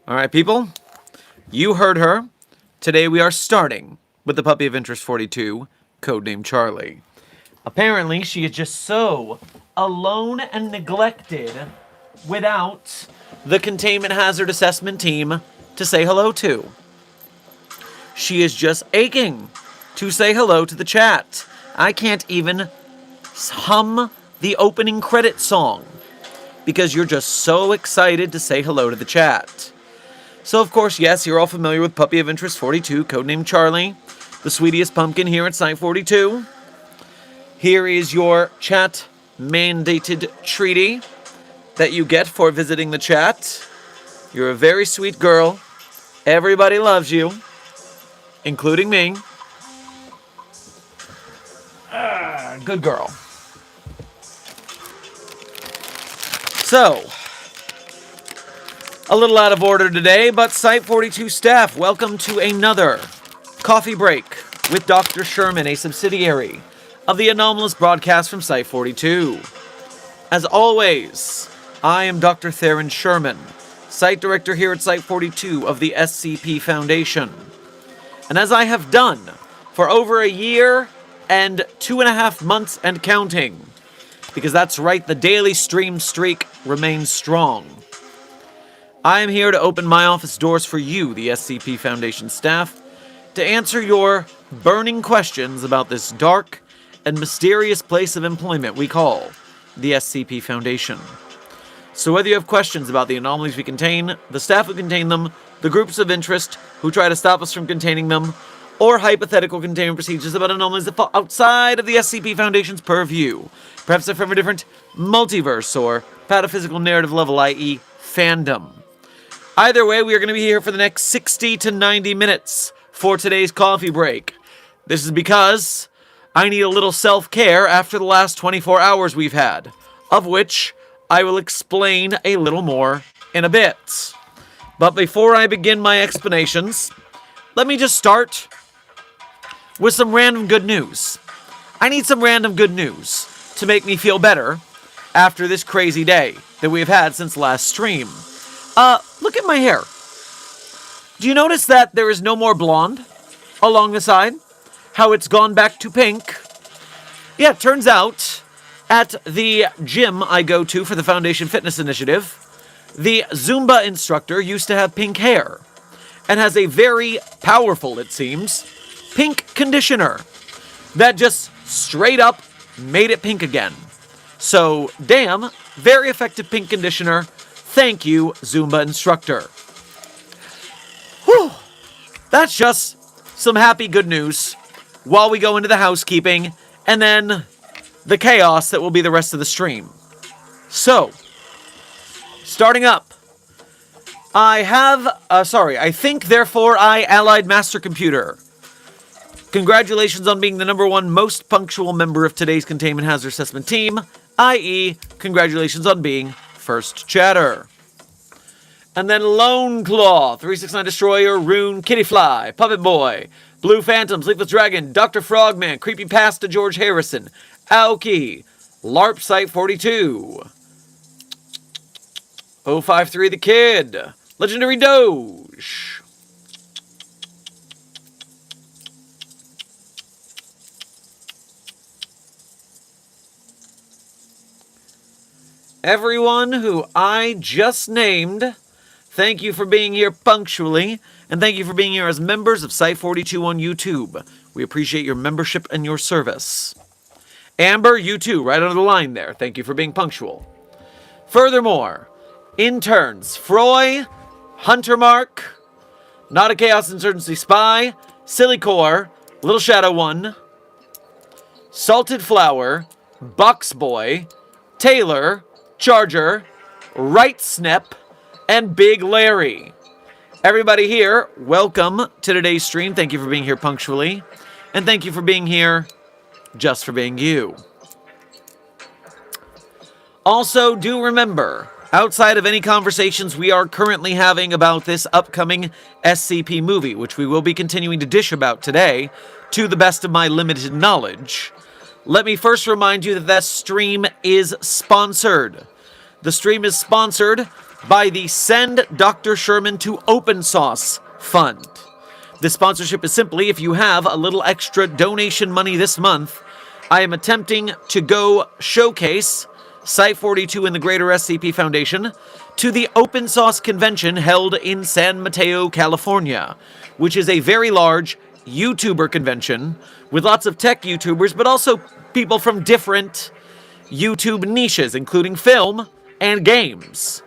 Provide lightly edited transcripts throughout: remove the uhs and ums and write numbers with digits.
Alright, people, you heard her. Today we are starting with the Puppy of Interest 42, codenamed Charlie. Apparently, she is just so alone and neglected without the Containment Hazard Assessment team to say hello to. She is just aching to say hello to the chat. I can't even hum the opening credit song because you're just so excited to say hello to the chat. So, of course, yes, you're all familiar with Puppy of Interest 42, codenamed Charlie, the sweetest pumpkin here at Site 42. Here is your chat-mandated treaty that you get for visiting the chat. You're a very sweet girl. Everybody loves you, including me. Good girl. So, a little out of order today, but Site 42 staff, welcome to another coffee break with Dr. Sherman, a subsidiary of the anomalous broadcast from Site 42. As always, I am Dr. Theron Sherman, Site Director here at Site 42 of the SCP Foundation. And as I have done for over a year and 2.5 months and counting, because that's right, the daily stream streak remains strong, I am here to open my office doors for you, the SCP Foundation staff, to answer your burning questions about this dark and mysterious place of employment we call the SCP Foundation. So whether you have questions about the anomalies we contain, the staff who contain them, the groups of interest who try to stop us from containing them, or hypothetical containment procedures about anomalies that fall outside of the SCP Foundation's purview, perhaps they're from a different multiverse or pataphysical narrative level, i.e. fandom. Either way, we are going to be here for the next 60 to 90 minutes for today's coffee break. This is because I need a little self-care after the last 24 hours we've had, of which I will explain a little more in a bit. But before I begin my explanations, let me just start with some random good news. I need some random good news to make me feel better after this crazy day that we've had since last stream. Look at my hair. Do you notice that there is no more blonde along the side? How it's gone back to pink? Yeah, it turns out at the gym I go to for the Foundation Fitness Initiative, the Zumba instructor used to have pink hair and has a very powerful, it seems, pink conditioner that just straight up made it pink again. So, damn, very effective pink conditioner. Thank you, Zumba instructor. Whew. That's just some happy good news while we go into the housekeeping and then the chaos that will be the rest of the stream. So, starting up, I think, therefore, I Allied Master Computer. Congratulations on being the #1 most punctual member of today's Containment Hazard Assessment team, i.e., congratulations on being First Chatter. And then Lone Claw, 369 Destroyer, Rune, Kittyfly, Puppet Boy, Blue Phantom, Sleepless Dragon, Dr. Frogman, Creepypasta George Harrison, Aoki, LARP Site 42, 053 the Kid. Legendary Doge. Everyone who I just named, thank you for being here punctually, and thank you for being here as members of Site42 on YouTube. We appreciate your membership and your service. Amber, you too, right under the line there. Thank you for being punctual. Furthermore, interns, Froy, Hunter Mark, Not a Chaos Insurgency Spy, Silly Core, Little Shadow One, Salted Flower, Box Boy, Taylor, Charger, Right Snip, and Big Larry. Everybody here, welcome to today's stream. Thank you for being here punctually. And thank you for being here just for being you. Also, do remember, outside of any conversations we are currently having about this upcoming SCP movie, which we will be continuing to dish about today, to the best of my limited knowledge, let me first remind you that stream is sponsored. The stream is sponsored by the Send Dr. Sherman to Open Source Fund. The sponsorship is simply, if you have a little extra donation money this month, I am attempting to go showcase Site42 and the Greater SCP Foundation to the Open Source Convention held in San Mateo, California, which is a very large YouTuber convention with lots of tech YouTubers, but also people from different YouTube niches, including film and games.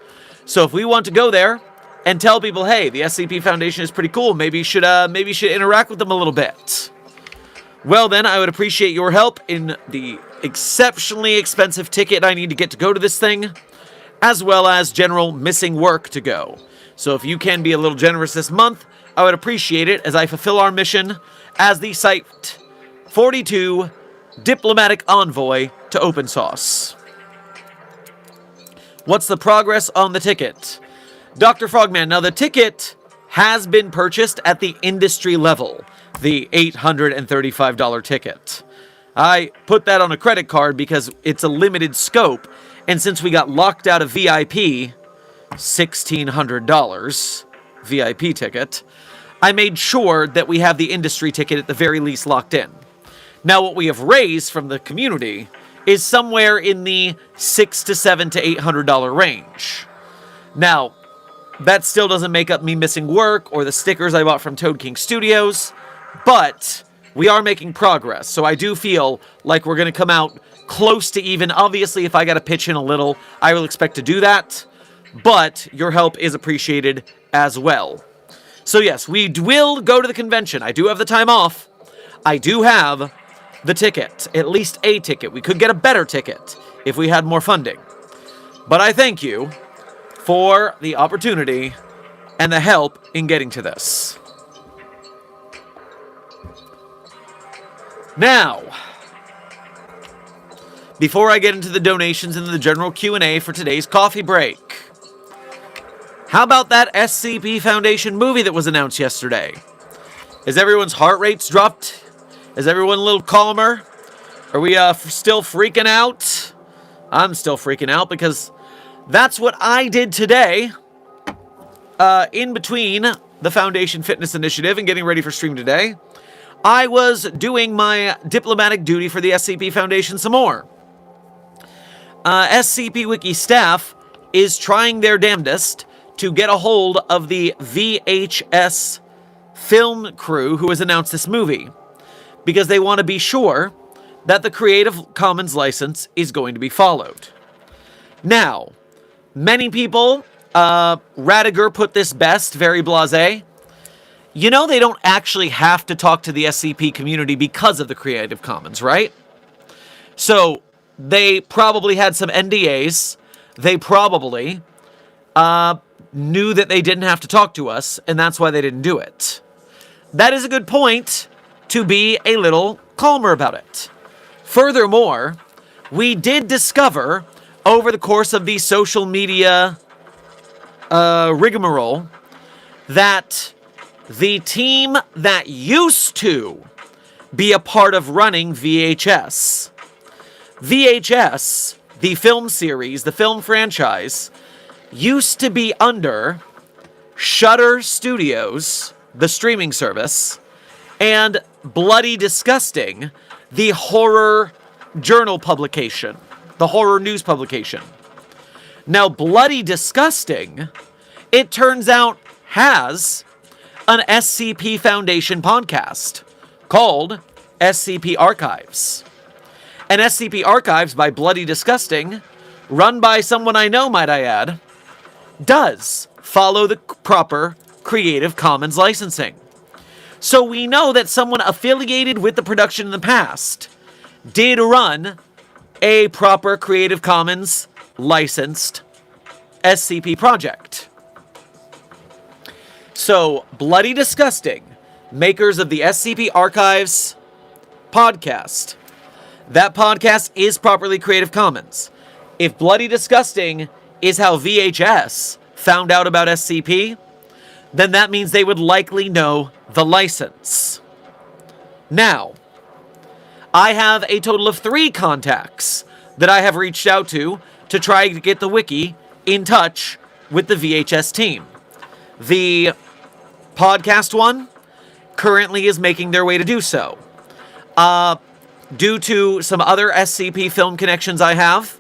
So if we want to go there and tell people, hey, the SCP Foundation is pretty cool, maybe you should interact with them a little bit, well then, I would appreciate your help in the exceptionally expensive ticket I need to get to go to this thing, as well as general missing work to go. So if you can be a little generous this month, I would appreciate it as I fulfill our mission as the Site42 diplomatic envoy to open source. What's the progress on the ticket? Dr. Frogman, now the ticket has been purchased at the industry level, the $835 ticket. I put that on a credit card because it's a limited scope, and since we got locked out of VIP, $1,600 VIP ticket, I made sure that we have the industry ticket at the very least locked in. Now, what we have raised from the community is somewhere in the $600 to $700 to $800 range. Now, that still doesn't make up me missing work or the stickers I bought from Toad King Studios, but we are making progress, so I do feel like we're going to come out close to even. Obviously, if I got to pitch in a little, I will expect to do that, but your help is appreciated as well. So yes, we will go to the convention. I do have the time off. I do have the ticket, at least a ticket. We could get a better ticket if we had more funding. But I thank you for the opportunity and the help in getting to this. Now, before I get into the donations and the general Q&A for today's coffee break, how about that SCP Foundation movie that was announced yesterday? Is everyone's heart rates dropped? Is everyone a little calmer? Are we still freaking out? I'm still freaking out because that's what I did today in between the Foundation Fitness Initiative and getting ready for stream today. I was doing my diplomatic duty for the SCP Foundation some more. SCP Wiki staff is trying their damnedest to get a hold of the VHS film crew who has announced this movie, because they want to be sure that the Creative Commons license is going to be followed. Now, many people, Radiger put this best, very blasé. You know they don't actually have to talk to the SCP community because of the Creative Commons, right? So, they probably had some NDAs. They probably knew that they didn't have to talk to us, and that's why they didn't do it. That is a good point to be a little calmer about it. Furthermore, we did discover over the course of the social media rigmarole that the team that used to be a part of running VHS, the film series, the film franchise, used to be under Shudder Studios, the streaming service, and Bloody Disgusting, the horror journal publication, the horror news publication. Now, Bloody Disgusting, it turns out, has an SCP Foundation podcast called SCP Archives. And SCP Archives by Bloody Disgusting, run by someone I know, might I add, does follow the proper Creative Commons licensing. So we know that someone affiliated with the production in the past did run a proper Creative Commons licensed SCP project. So, Bloody Disgusting, makers of the SCP Archives podcast, that podcast is properly Creative Commons. If Bloody Disgusting is how VHS found out about SCP, then that means they would likely know the license. Now, I have a total of 3 contacts that I have reached out to try to get the wiki in touch with the VHS team. The podcast one currently is making their way to do so. Due to some other SCP film connections I have,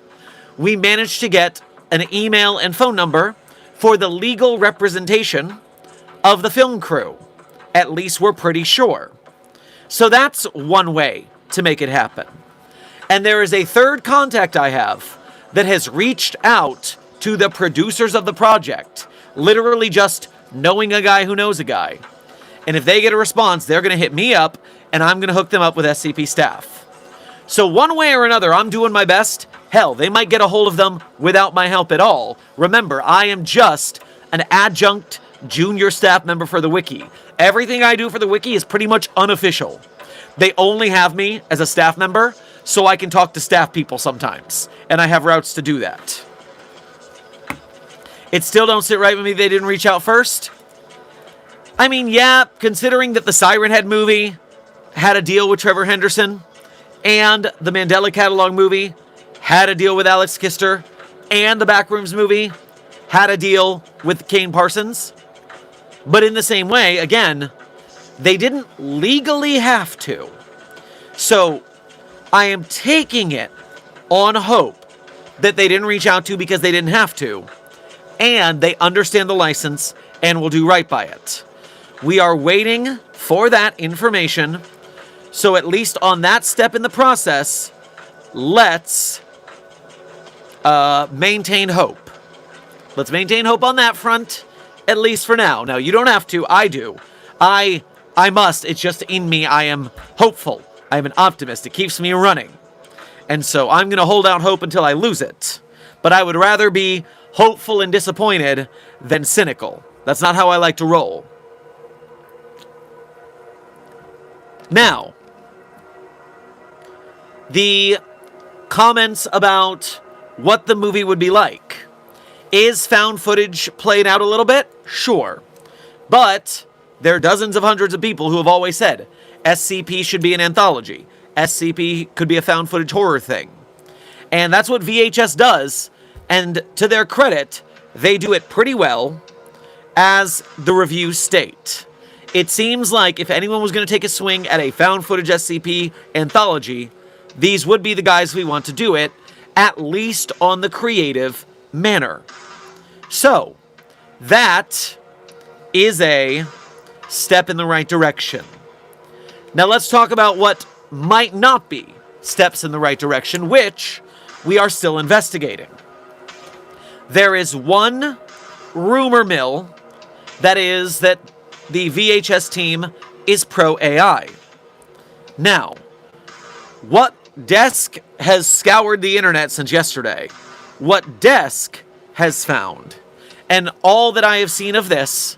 we managed to get an email and phone number for the legal representation of the film crew. At least we're pretty sure. So that's one way to make it happen. And there is a third contact I have that has reached out to the producers of the project, literally just knowing a guy who knows a guy. And if they get a response, they're going to hit me up, and I'm going to hook them up with SCP staff. So one way or another, I'm doing my best. Hell, they might get a hold of them without my help at all. Remember, I am just an adjunct junior staff member for the wiki. Everything I do for the wiki is pretty much unofficial. They only have me as a staff member, so I can talk to staff people sometimes. And I have routes to do that. It still don't sit right with me they didn't reach out first. I mean, yeah, considering that the Siren Head movie had a deal with Trevor Henderson, and the Mandela Catalog movie had a deal with Alex Kister, and the Backrooms movie had a deal with Kane Parsons. But in the same way, again, they didn't legally have to. So, I am taking it on hope that they didn't reach out to because they didn't have to, and they understand the license and will do right by it. We are waiting for that information, so at least on that step in the process, let's maintain hope. Let's maintain hope on that front, at least for now. Now, you don't have to. I do. I must. It's just in me. I am hopeful. I am an optimist. It keeps me running. And so I'm going to hold out hope until I lose it. But I would rather be hopeful and disappointed than cynical. That's not how I like to roll. Now, the comments about what the movie would be like. Is found footage played out a little bit? Sure. But there are dozens of hundreds of people who have always said SCP should be an anthology. SCP could be a found footage horror thing. And that's what VHS does. And to their credit, they do it pretty well, as the reviews state. It seems like if anyone was going to take a swing at a found footage SCP anthology, these would be the guys we want to do it, at least on the creative manner. So, that is a step in the right direction. Now let's talk about what might not be steps in the right direction, which we are still investigating. There is one rumor mill that is that the VHS team is pro-AI. Now, what desk has scoured the internet since yesterday? What desk has found, and all that I have seen of this,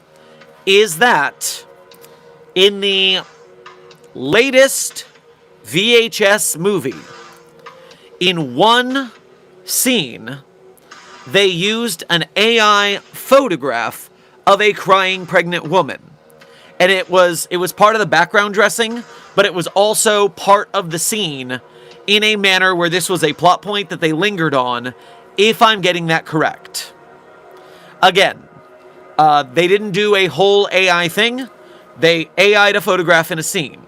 is that in the latest VHS movie, in one scene, they used an AI photograph of a crying pregnant woman. And it was part of the background dressing, but it was also part of the scene in a manner where this was a plot point that they lingered on, if I'm getting that correct. Again, they didn't do a whole AI thing. They AI'd a photograph in a scene.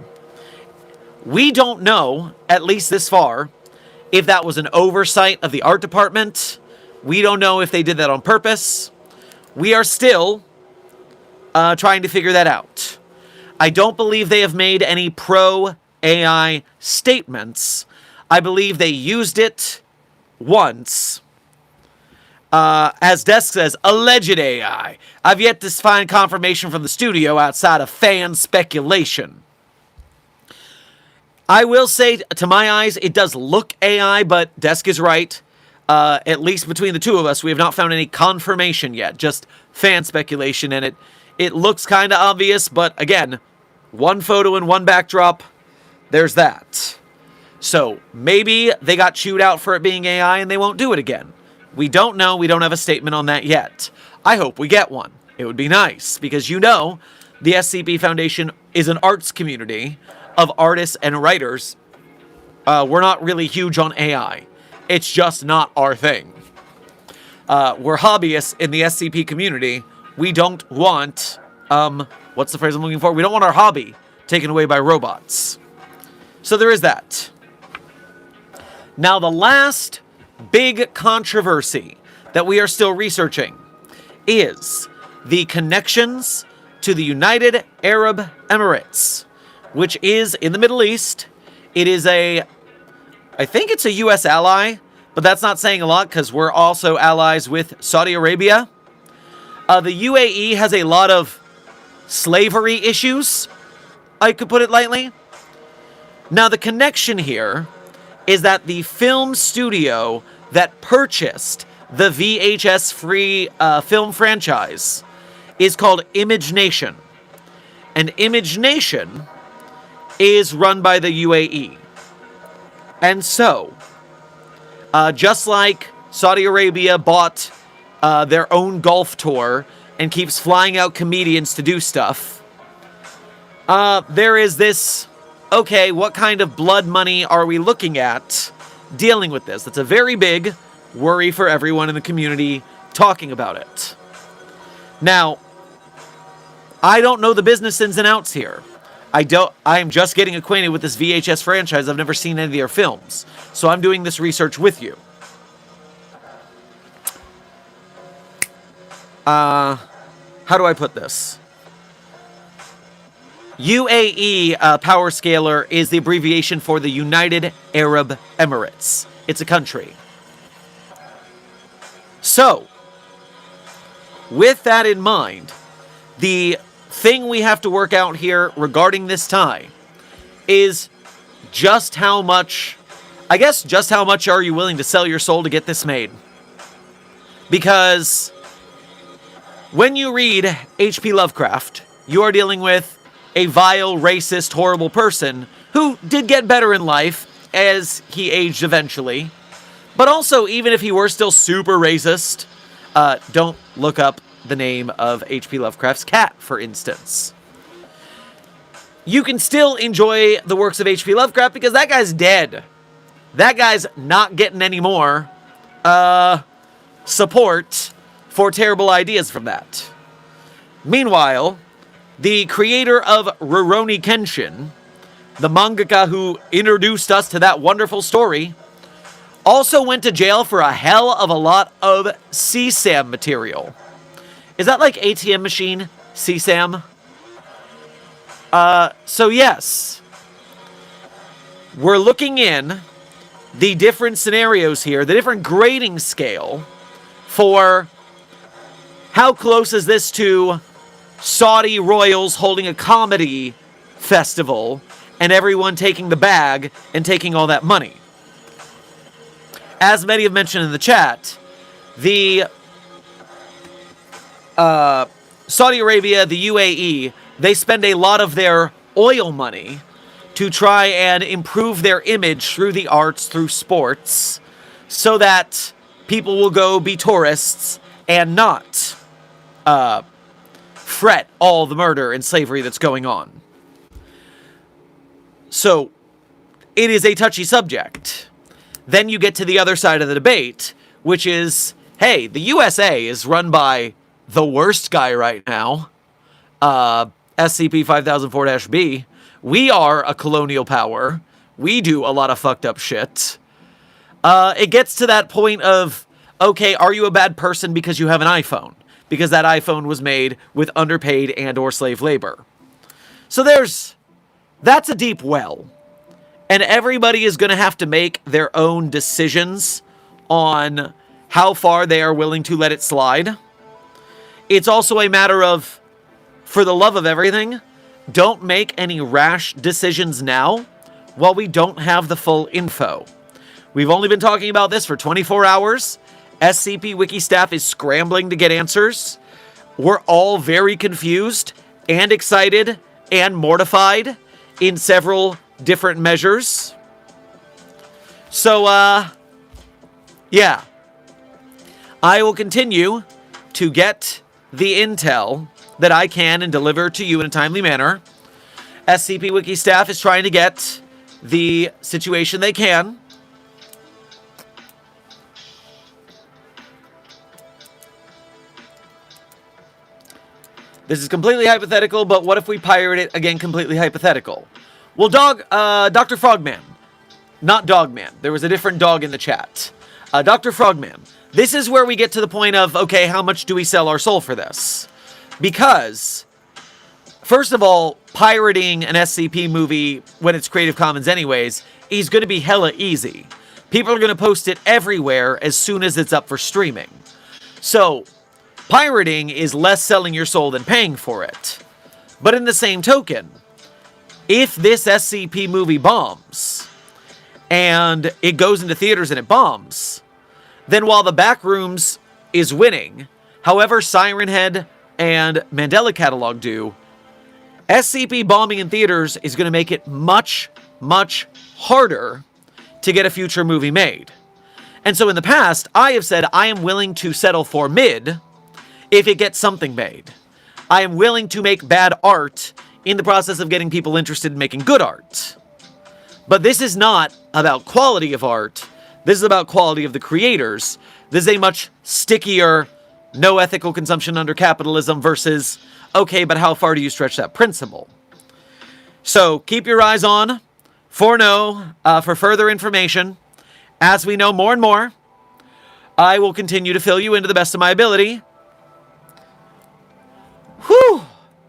We don't know, at least this far, if that was an oversight of the art department. We don't know if they did that on purpose. We are still trying to figure that out. I don't believe they have made any pro-AI statements. I believe they used it once. As Desk says, alleged AI. I've yet to find confirmation from the studio outside of fan speculation. I will say, to my eyes, it does look AI, but Desk is right. At least between the two of us, we have not found any confirmation yet. Just fan speculation, and it looks kind of obvious, but again, one photo and one backdrop, there's that. So, maybe they got chewed out for it being AI and they won't do it again. We don't know. We don't have a statement on that yet. I hope we get one. It would be nice, because you know, the SCP Foundation is an arts community of artists and writers. We're not really huge on AI. It's just not our thing. We're hobbyists in the SCP community. We don't want, what's the phrase I'm looking for? We don't want our hobby taken away by robots. So there is that. Now, the last big controversy that we are still researching is the connections to the United Arab Emirates, which is in the Middle East. It is I think it's a U.S. ally, but that's not saying a lot because we're also allies with Saudi Arabia. The UAE has a lot of slavery issues, I could put it lightly. Now, the connection here is that the film studio that purchased the VHS-free film franchise is called Image Nation. And Image Nation is run by the UAE. And so, just like Saudi Arabia bought their own golf tour and keeps flying out comedians to do stuff, there is this, okay, what kind of blood money are we looking at dealing with this? That's a very big worry for everyone in the community talking about it. Now, I don't know the business ins and outs here. I'm just getting acquainted with this VHS franchise. I've never seen any of their films. So I'm doing this research with you. How do I put this? UAE power scalar is the abbreviation for the United Arab Emirates. It's a country. So, with that in mind, the thing we have to work out here regarding this tie is just how much are you willing to sell your soul to get this made? Because when you read H.P. Lovecraft, you are dealing with a vile, racist, horrible person who did get better in life as he aged eventually. But also, even if he were still super racist, don't look up the name of H.P. Lovecraft's cat, for instance. You can still enjoy the works of H.P. Lovecraft because that guy's dead. That guy's not getting any more support for terrible ideas from that. Meanwhile, the creator of Rurouni Kenshin, the mangaka who introduced us to that wonderful story, also went to jail for a hell of a lot of CSAM material. Is that like ATM machine? CSAM? So yes. We're looking in the different scenarios here, the different grading scale for how close is this to Saudi royals holding a comedy festival and everyone taking the bag and taking all that money. As many have mentioned in the chat, the Saudi Arabia, the UAE, they spend a lot of their oil money to try and improve their image through the arts, through sports, so that people will go be tourists and not fret all the murder and slavery that's going on. So, it is a touchy subject. Then you get to the other side of the debate, which is, hey, the USA is run by the worst guy right now, SCP 5004-B. We are a colonial power. We do a lot of fucked up shit. It gets to that point of, okay, are you a bad person because you have an iPhone? Because that iPhone was made with underpaid and or slave labor. So that's a deep well. And everybody is going to have to make their own decisions on how far they are willing to let it slide. It's also a matter of, for the love of everything, don't make any rash decisions now while we don't have the full info. We've only been talking about this for 24 hours. SCP Wiki staff is scrambling to get answers. We're all very confused and excited and mortified in several different measures. So, yeah. I will continue to get the intel that I can and deliver to you in a timely manner. SCP Wiki staff is trying to get the situation they can. This is completely hypothetical, but what if we pirate it? Again, completely hypothetical. Well, Dr. Frogman. Not Dogman. There was a different dog in the chat. Dr. Frogman. This is where we get to the point of, okay, how much do we sell our soul for this? Because, first of all, pirating an SCP movie when it's Creative Commons anyways is going to be hella easy. People are going to post it everywhere as soon as it's up for streaming. So, pirating is less selling your soul than paying for it. But in the same token, if this SCP movie bombs, and it goes into theaters and it bombs, then while the Backrooms is winning, however Siren Head and Mandela Catalog do, SCP bombing in theaters is going to make it much, much harder to get a future movie made. And so in the past, I have said I am willing to settle for mid if it gets something made. I am willing to make bad art in the process of getting people interested in making good art. But this is not about quality of art. This is about quality of the creators. This is a much stickier, no ethical consumption under capitalism versus, okay, but how far do you stretch that principle? So keep your eyes on for further information. As we know more and more, I will continue to fill you into the best of my ability. Whew!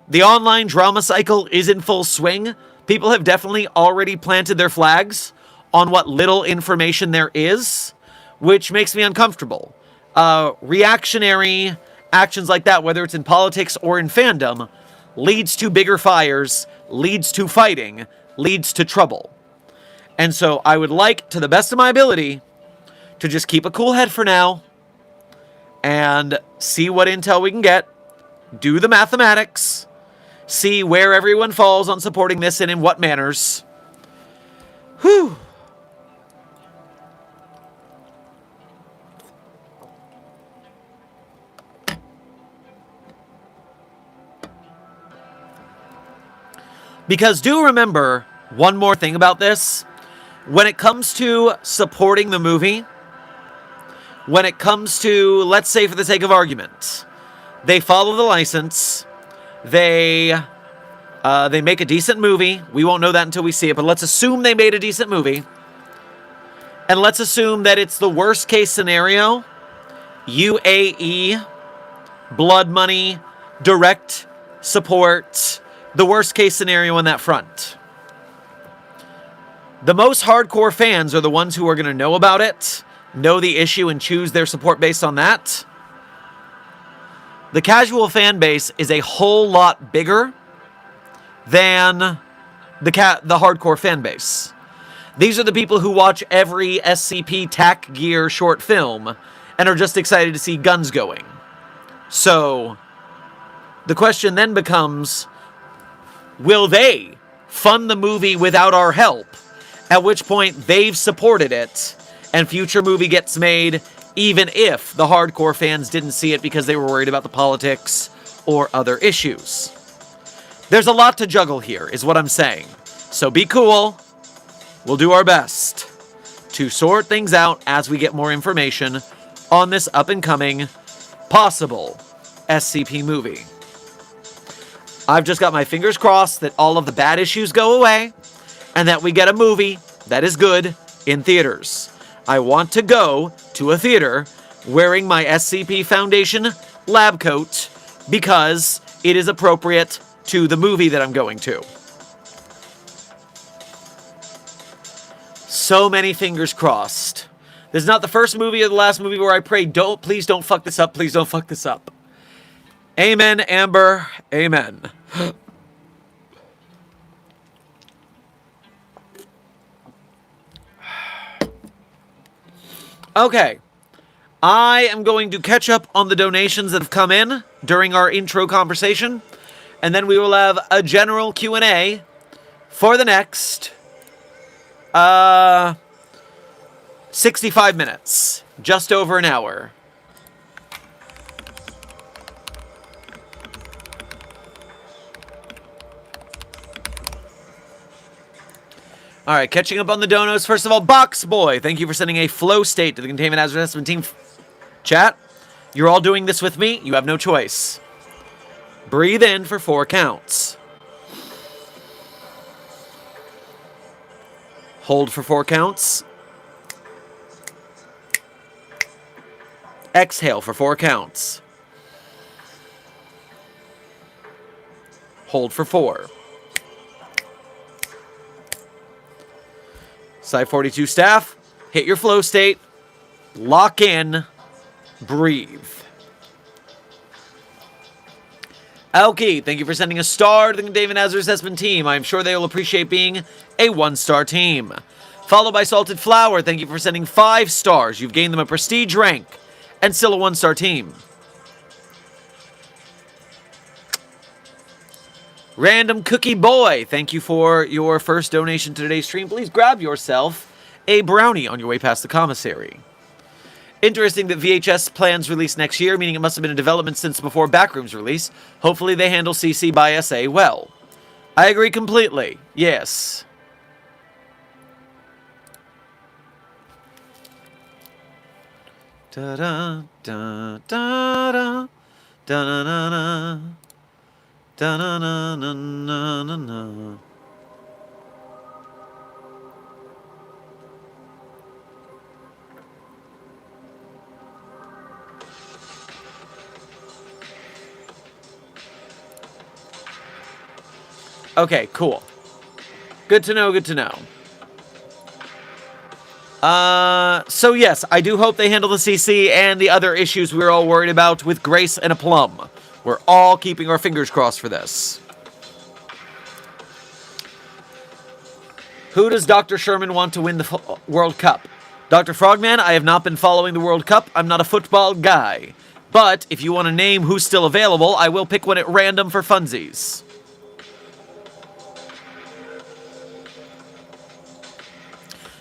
The online drama cycle is in full swing. People have definitely already planted their flags on what little information there is, which makes me uncomfortable. Reactionary actions like that, whether it's in politics or in fandom, leads to bigger fires, leads to fighting, leads to trouble. And so I would like, to the best of my ability, to just keep a cool head for now and see what intel we can get, do the mathematics, see where everyone falls on supporting this and in what manners. Whew. Because do remember one more thing about this. When it comes to supporting the movie, when it comes to, let's say for the sake of argument, they follow the license, they make a decent movie. We won't know that until we see it, but let's assume they made a decent movie. And let's assume that it's the worst case scenario. UAE, blood money, direct support, the worst case scenario on that front. The most hardcore fans are the ones who are going to know about it, know the issue, and choose their support based on that. The casual fan base is a whole lot bigger than the hardcore fan base. These are the people who watch every SCP TAC Gear short film and are just excited to see guns going. So, the question then becomes, will they fund the movie without our help? At which point they've supported it, and future movie gets made even if the hardcore fans didn't see it because they were worried about the politics or other issues. There's a lot to juggle here, is what I'm saying. So be cool. We'll do our best to sort things out as we get more information on this up-and-coming possible SCP movie. I've just got my fingers crossed that all of the bad issues go away and that we get a movie that is good in theaters. I want to go to a theater wearing my SCP Foundation lab coat because it is appropriate to the movie that I'm going to. So many fingers crossed. This is not the first movie or the last movie where I pray, please don't fuck this up, please don't fuck this up. Amen, Amber. Amen. Okay. I am going to catch up on the donations that have come in during our intro conversation, and then we will have a general Q&A for the next 65 minutes. Just over an hour. Alright, catching up on the donos. First of all, Box Boy, thank you for sending a flow state to the Containment Hazard Assessment Team. Chat, you're all doing this with me. You have no choice. Breathe in for 4 counts. Hold for 4 counts. Exhale for 4 counts. Hold for 4. Site-42 staff, hit your flow state, lock in, breathe. Elkie, thank you for sending a star to the Containment Hazard Assessment Team. I'm sure they will appreciate being a 1-star team. Followed by Salted Flower, thank you for sending 5 stars. You've gained them a prestige rank and still a 1-star team. Random Cookie Boy, thank you for your first donation to today's stream. Please grab yourself a brownie on your way past the commissary. Interesting that VHS plans release next year, meaning it must have been in development since before Backrooms release. Hopefully they handle CC by SA well. I agree completely. Yes. Da-da, da-da-da, da-da-da-da. Da-na-na-na-na-na-na. Okay, cool. Good to know, good to know. So yes, I do hope they handle the CC and the other issues we were all worried about with grace and aplomb. We're all keeping our fingers crossed for this. Who does Dr. Sherman want to win the World Cup? Dr. Frogman, I have not been following the World Cup. I'm not a football guy. But if you want to name who's still available, I will pick one at random for funsies.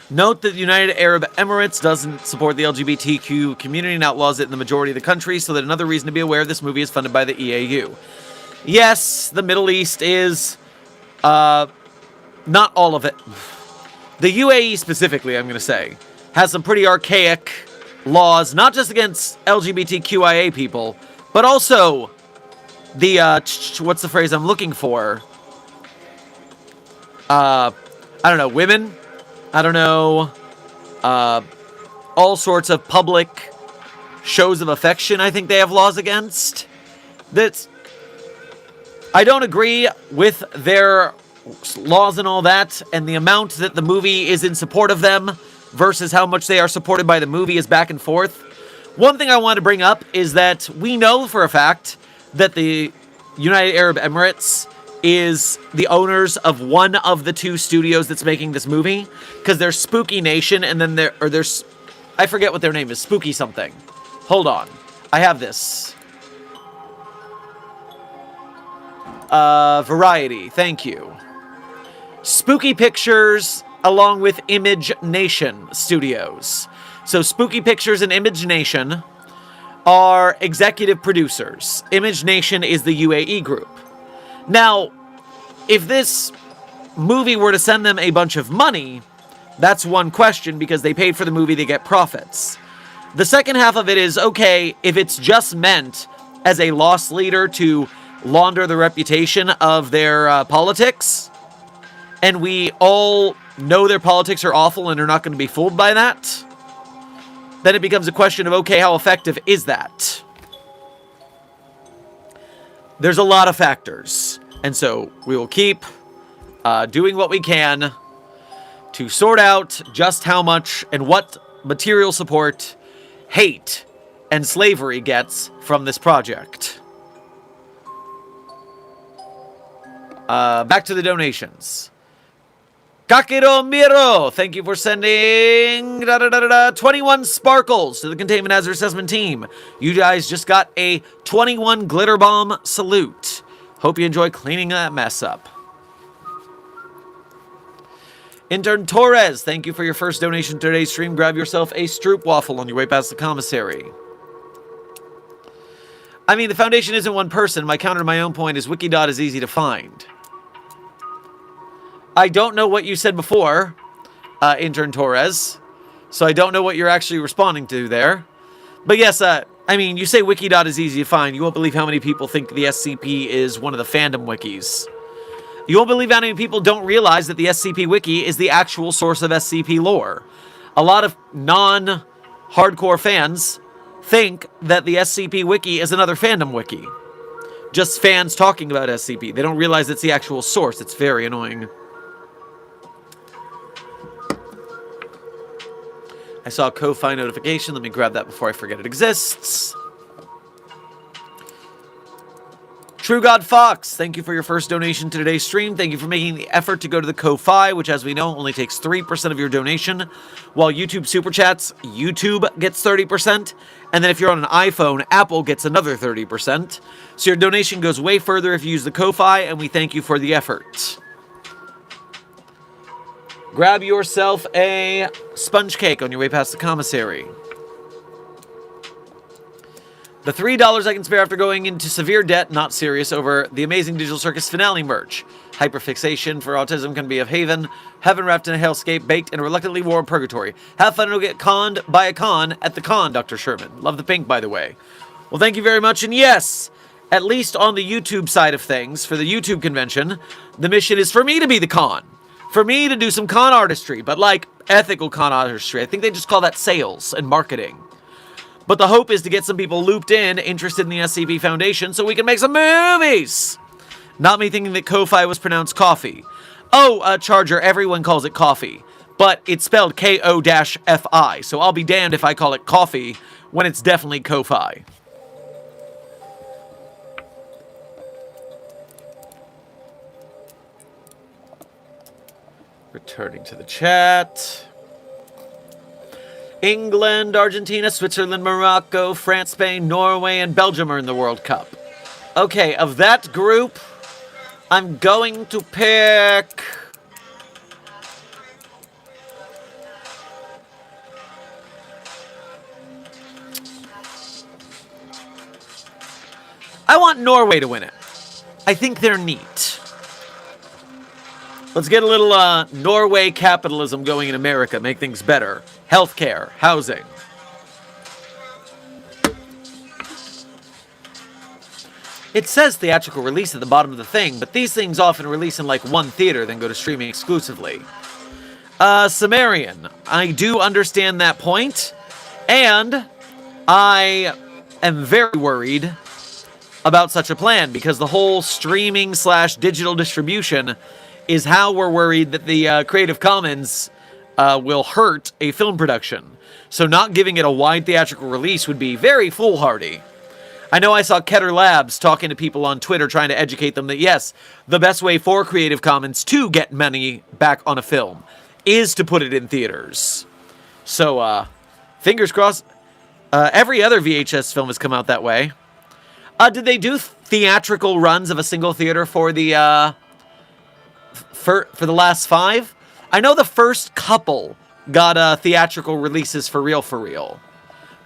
Note that the United Arab Emirates doesn't support the LGBTQ community and outlaws it in the majority of the country, so that another reason to be aware this movie is funded by the EAU. Yes, the Middle East is, not all of it. The UAE specifically, I'm going to say, has some pretty archaic laws, not just against LGBTQIA people, but also the, what's the phrase I'm looking for? I don't know, women? I don't know, all sorts of public shows of affection I think they have laws against. That's, I don't agree with their laws and all that, and the amount that the movie is in support of them versus how much they are supported by the movie is back and forth. One thing I want to bring up is that we know for a fact that the United Arab Emirates is the owners of one of the 2 studios that's making this movie, because there's Spooky Nation, and then there's, I forget what their name is, Spooky something. Hold on, I have this. Variety, thank you. Spooky Pictures, along with Image Nation Studios. So Spooky Pictures and Image Nation are executive producers. Image Nation is the UAE group. Now, if this movie were to send them a bunch of money, that's one question, because they paid for the movie, they get profits. The second half of it is, okay, if it's just meant as a lost leader to launder the reputation of their politics, and we all know their politics are awful and are not going to be fooled by that, then it becomes a question of, okay, how effective is that? There's a lot of factors, and so we will keep doing what we can to sort out just how much and what material support hate and slavery gets from this project. Back to the donations. Kakiro Miro, thank you for sending 21 sparkles to the Containment Hazard Assessment Team. You guys just got a 21 glitter bomb salute. Hope you enjoy cleaning that mess up. Intern Torres, thank you for your first donation to today's stream. Grab yourself a Stroop waffle on your way past the commissary. I mean, the Foundation isn't one person. My counter to my own point is Wikidot is easy to find. I don't know what you said before, Intern Torres, so I don't know what you're actually responding to there. But yes, I mean, you say Wikidot is easy to find. You won't believe how many people think the SCP is one of the fandom wikis. You won't believe how many people don't realize that the SCP Wiki is the actual source of SCP lore. A lot of non-hardcore fans think that the SCP Wiki is another fandom wiki. Just fans talking about SCP. They don't realize it's the actual source. It's very annoying. I saw a Ko-Fi notification. Let me grab that before I forget it exists. True God Fox, thank you for your first donation to today's stream. Thank you for making the effort to go to the Ko-Fi, which, as we know, only takes 3% of your donation. While YouTube Super Chats, YouTube gets 30%. And then if you're on an iPhone, Apple gets another 30%. So your donation goes way further if you use the Ko-Fi, and we thank you for the effort. Grab yourself a sponge cake on your way past the commissary. The $3 I can spare after going into severe debt, not serious, over the Amazing Digital Circus finale merch. Hyperfixation for autism can be a haven. Heaven wrapped in a hellscape, baked in a reluctantly warm purgatory. Have fun and get conned by a con at the con, Dr. Sherman. Love the pink, by the way. Well, thank you very much, and yes, at least on the YouTube side of things, for the YouTube convention, the mission is for me to be the con. For me to do some con artistry, but like ethical con artistry. I think they just call that sales and marketing. But the hope is to get some people looped in, interested in the SCP Foundation, so we can make some movies! Not me thinking that Ko-Fi was pronounced coffee. Oh, Charger, everyone calls it coffee. But it's spelled K-O-F-I, so I'll be damned if I call it coffee when it's definitely Ko-Fi. Returning to the chat. England, Argentina, Switzerland, Morocco, France, Spain, Norway, and Belgium are in the World Cup. Okay, of that group, I'm going to pick... I want Norway to win it. I think they're neat. Let's get a little Norway capitalism going in America, make things better. Healthcare, housing. It says theatrical release at the bottom of the thing, but these things often release in like one theater, then go to streaming exclusively. Sumerian, I do understand that point, and I am very worried about such a plan, because the whole streaming / digital distribution is how we're worried that the Creative Commons will hurt a film production. So not giving it a wide theatrical release would be very foolhardy. I know I saw Keter Labs talking to people on Twitter trying to educate them that yes, the best way for Creative Commons to get money back on a film is to put it in theaters. So, fingers crossed. Every other VHS film has come out that way. Did they do theatrical runs of a single theater for the for the last 5? I know the first couple got theatrical releases for real,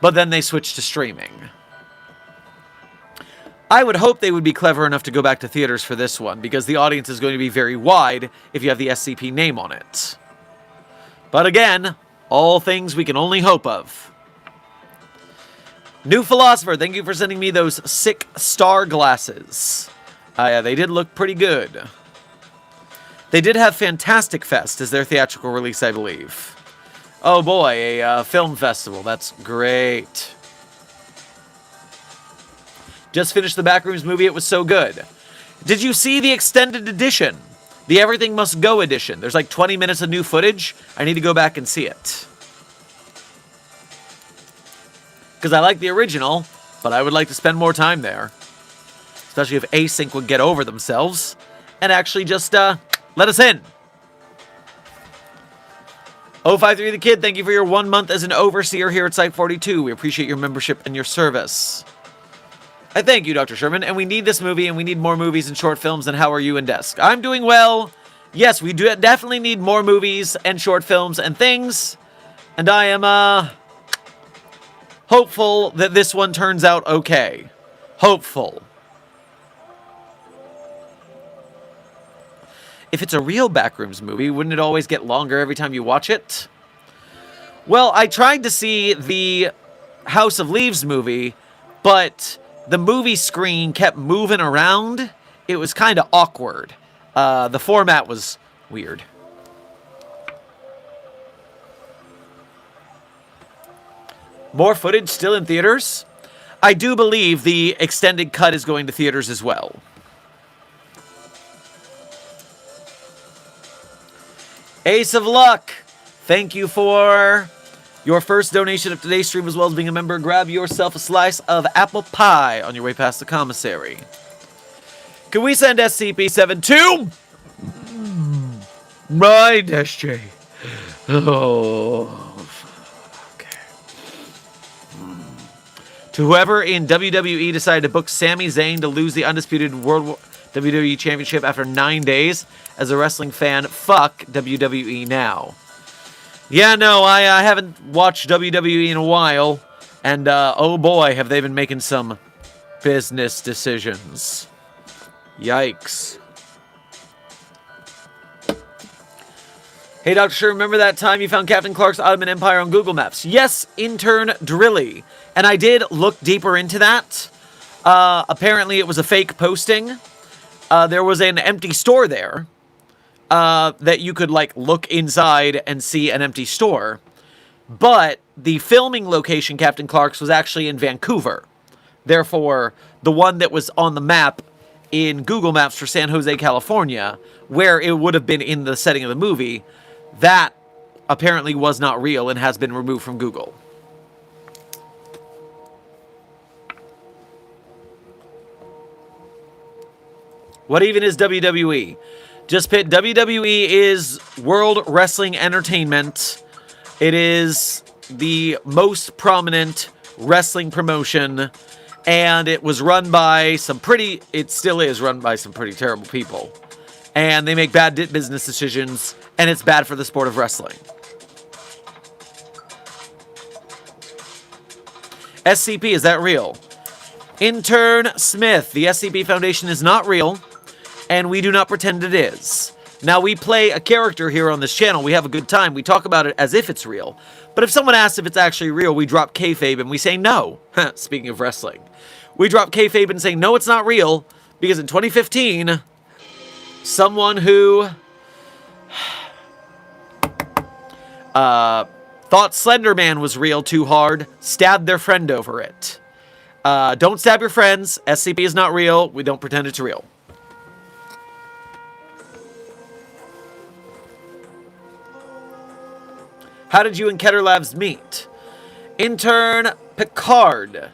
but then they switched to streaming. I would hope they would be clever enough to go back to theaters for this one, because the audience is going to be very wide if you have the SCP name on it. But again, all things we can only hope of. New Philosopher, thank you for sending me those sick star glasses. Yeah, they did look pretty good. They did have Fantastic Fest as their theatrical release, I believe. Oh boy, a film festival. That's great. Just finished the Backrooms movie. It was so good. Did you see the extended edition? The Everything Must Go edition. There's like 20 minutes of new footage. I need to go back and see it. Because I like the original, but I would like to spend more time there. Especially if Async would get over themselves and actually just let us in. 053 the Kid, thank you for your 1 month as an overseer here at Site 42. We appreciate your membership and your service. I thank you, Dr. Sherman, and we need this movie, and we need more movies and short films, and how are you and Desk? I'm doing well. Yes, we do definitely need more movies and short films and things, and I am, hopeful that this one turns out okay. Hopeful. If it's a real Backrooms movie, wouldn't it always get longer every time you watch it? Well, I tried to see the House of Leaves movie, but the movie screen kept moving around. It was kind of awkward. The format was weird. More footage still in theaters? I do believe the extended cut is going to theaters as well. Ace of Luck, thank you for your first donation of today's stream, as well as being a member. Grab yourself a slice of apple pie on your way past the commissary. Can we send SCP-7 to... Right, SJ. Oh, okay. To whoever in WWE decided to book Sami Zayn to lose the undisputed World WWE Championship after 9 days, as a wrestling fan, fuck WWE now. Yeah, no, I haven't watched WWE in a while, and oh boy, have they been making some business decisions. Yikes. Hey, Dr. Sherm, remember that time you found Captain Clark's Ottoman Empire on Google Maps? Yes, intern Drilly. And I did look deeper into that. Apparently, it was a fake posting. There was an empty store there that you could, like, look inside and see an empty store. But the filming location, Captain Clark's, was actually in Vancouver. Therefore, the one that was on the map in Google Maps for San Jose, California, where it would have been in the setting of the movie, that apparently was not real and has been removed from Google. What even is WWE? Just pit WWE is World Wrestling Entertainment. It is the most prominent wrestling promotion, and it was run by some pretty, it still is run by some pretty terrible people. And they make bad business decisions, and it's bad for the sport of wrestling. SCP, is that real? Intern Smith, the SCP Foundation is not real, and we do not pretend it is. Now, we play a character here on this channel. We have a good time. We talk about it as if it's real. But if someone asks if it's actually real, we drop kayfabe and we say no. Speaking of wrestling. We drop kayfabe and say, no, it's not real. Because in 2015, someone who thought Slender Man was real too hard stabbed their friend over it. Don't stab your friends. SCP is not real. We don't pretend it's real. How did you and Keter Labs meet? Intern Picard.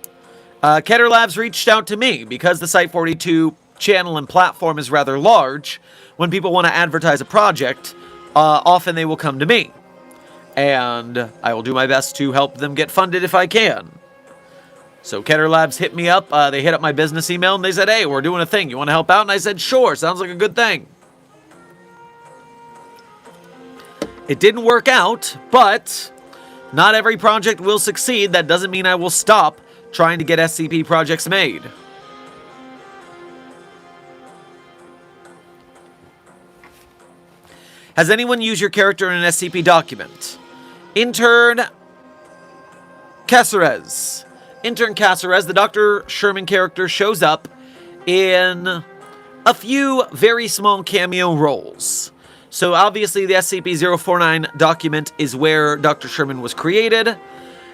Keter Labs reached out to me because the Site 42 channel and platform is rather large. When people want to advertise a project, often they will come to me. And I will do my best to help them get funded if I can. So Keter Labs hit me up. They hit up my business email and they said, hey, we're doing a thing. You want to help out? And I said, sure. Sounds like a good thing. It didn't work out, but not every project will succeed. That doesn't mean I will stop trying to get SCP projects made. Has anyone used your character in an SCP document? Intern Caceres. Intern Caceres, the Dr. Sherman character, shows up in a few very small cameo roles. So obviously the SCP-049 document is where Dr. Sherman was created.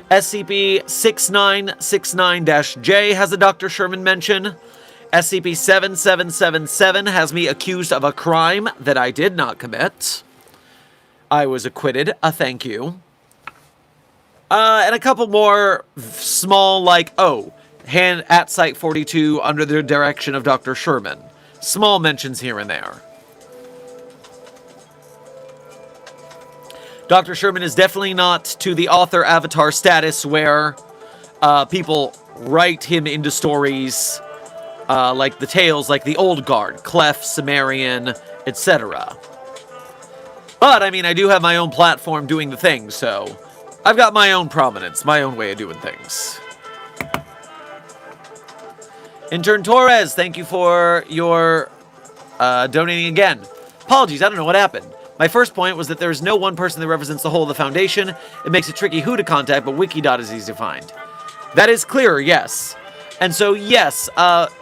SCP-6969-J has a Dr. Sherman mention. SCP-7777 has me accused of a crime that I did not commit. I was acquitted. Thank you. And a couple more small, like, hand at Site-42 under the direction of Dr. Sherman. Small mentions here and there. Dr. Sherman is definitely not to the author avatar status where people write him into stories like the tales, like the Old Guard, Clef, Sumerian, etc. But, I mean, I do have my own platform doing the thing, so I've got my own prominence, my own way of doing things. Intern Torres, thank you for your donating again. Apologies, I don't know what happened. My first point was that there is no one person that represents the whole of the Foundation. It makes it tricky who to contact, but Wikidot is easy to find. That is clearer, yes. And so, yes,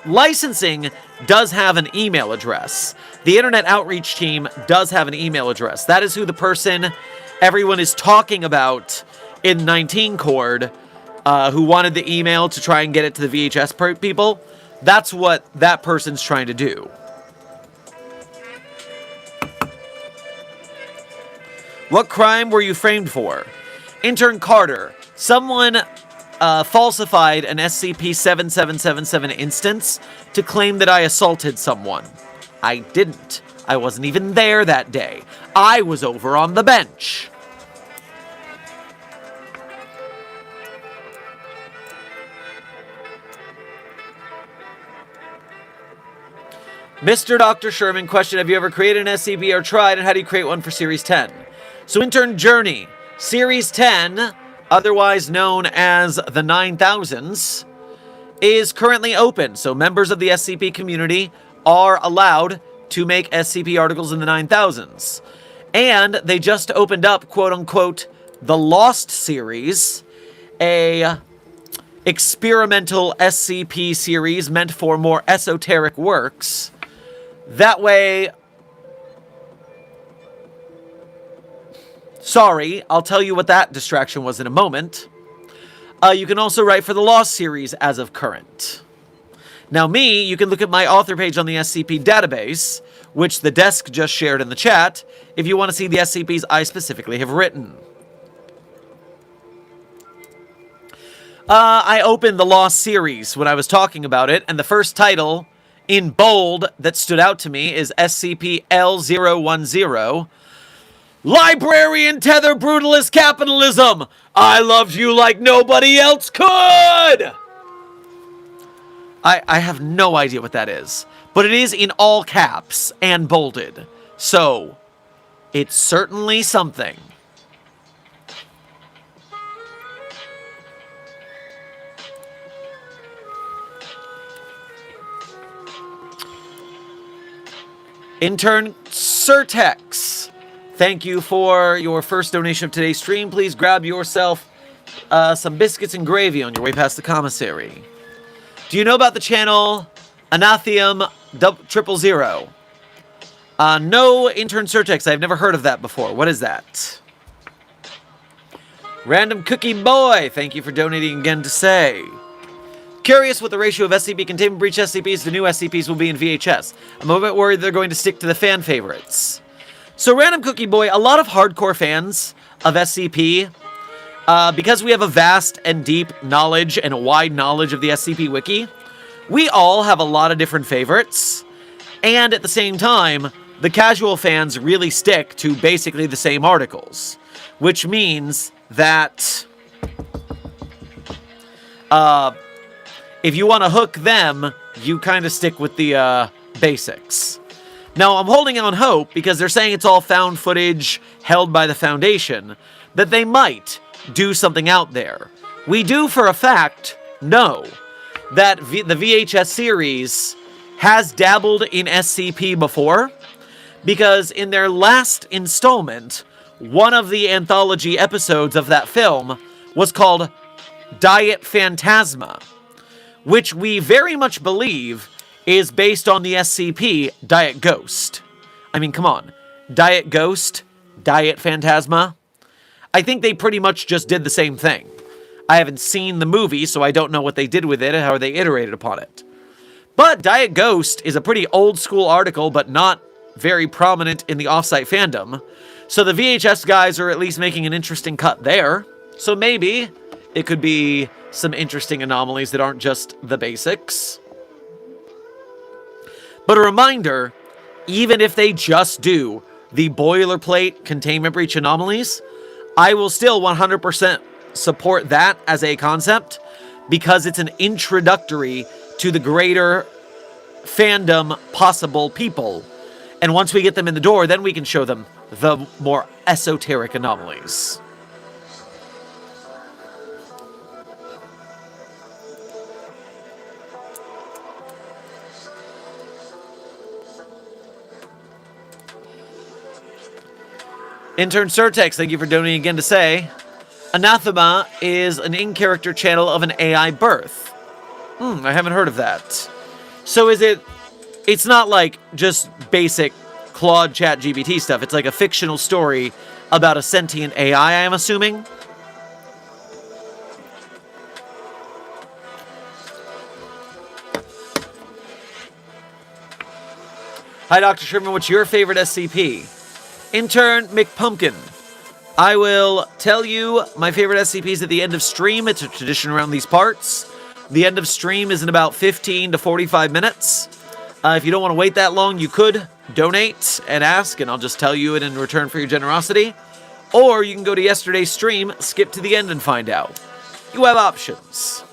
licensing does have an email address. The Internet Outreach Team does have an email address. That is who the person everyone is talking about in 19 Chord, who wanted the email to try and get it to the VHS people. That's what that person's trying to do. What crime were you framed for? Intern Carter. Someone falsified an SCP-7777 instance to claim that I assaulted someone. I didn't. I wasn't even there that day. I was over on the bench. Mr. Dr. Sherman, question, have you ever created an SCP or tried, and how do you create one for Series 10? So, Intern Journey, Series 10, otherwise known as the 9000s, is currently open. So, members of the SCP community are allowed to make SCP articles in the 9000s. And they just opened up, quote-unquote, the Lost series, a experimental SCP series meant for more esoteric works. That way... Sorry, I'll tell you what that distraction was in a moment. You can also write for the Lost series as of current. Now me, you can look at my author page on the SCP database, which the desk just shared in the chat, if you want to see the SCPs I specifically have written. I opened the Lost series when I was talking about it, and the first title in bold that stood out to me is SCP-L010, Librarian Tether Brutalist Capitalism! I loved you like nobody else could! I have no idea what that is, but it is in all caps and bolded, so it's certainly something. Intern Certex, thank you for your first donation of today's stream. Please grab yourself some biscuits and gravy on your way past the commissary. Do you know about the channel Anathium 000? No, Intern Certex, I've never heard of that before. What is that? Random Cookie Boy, thank you for donating again to say. Curious what the ratio of SCP containment breach SCPs to new SCPs will be in VHS. I'm a bit worried they're going to stick to the fan favorites. So, Random Cookie Boy, a lot of hardcore fans of SCP, because we have a vast and deep knowledge and a wide knowledge of the SCP Wiki, we all have a lot of different favorites. And at the same time, the casual fans really stick to basically the same articles. Which means that... if you want to hook them, you kind of stick with the basics. Now, I'm holding on hope, because they're saying it's all found footage held by the Foundation, that they might do something out there. We do, for a fact, know that the VHS series has dabbled in SCP before, because in their last installment, one of the anthology episodes of that film was called Diet Phantasma, which we very much believe is based on the SCP Diet Ghost. I mean, come on. Diet Ghost, Diet Phantasma. I think they pretty much just did the same thing. I haven't seen the movie, so I don't know what they did with it and how they iterated upon it. But Diet Ghost is a pretty old school article, but not very prominent in the offsite fandom. So the VHS guys are at least making an interesting cut there. So maybe it could be some interesting anomalies that aren't just the basics. But a reminder, even if they just do the boilerplate containment breach anomalies, I will still 100% support that as a concept because it's an introductory to the greater fandom possible people. And once we get them in the door, then we can show them the more esoteric anomalies. Intern Surtex, thank you for donating again to say, Anathema is an in-character channel of an AI birth. I haven't heard of that. So it's not like just basic Claude Chat GPT stuff. It's like a fictional story about a sentient AI, I'm assuming. Hi, Dr. Sherman, what's your favorite SCP? Intern McPumpkin. I will tell you my favorite SCPs at the end of stream. It's a tradition around these parts. The end of stream is in about 15 to 45 minutes. If you don't want to wait that long, you could donate and ask, and I'll just tell you it in return for your generosity. Or you can go to yesterday's stream, skip to the end, and find out. You have options.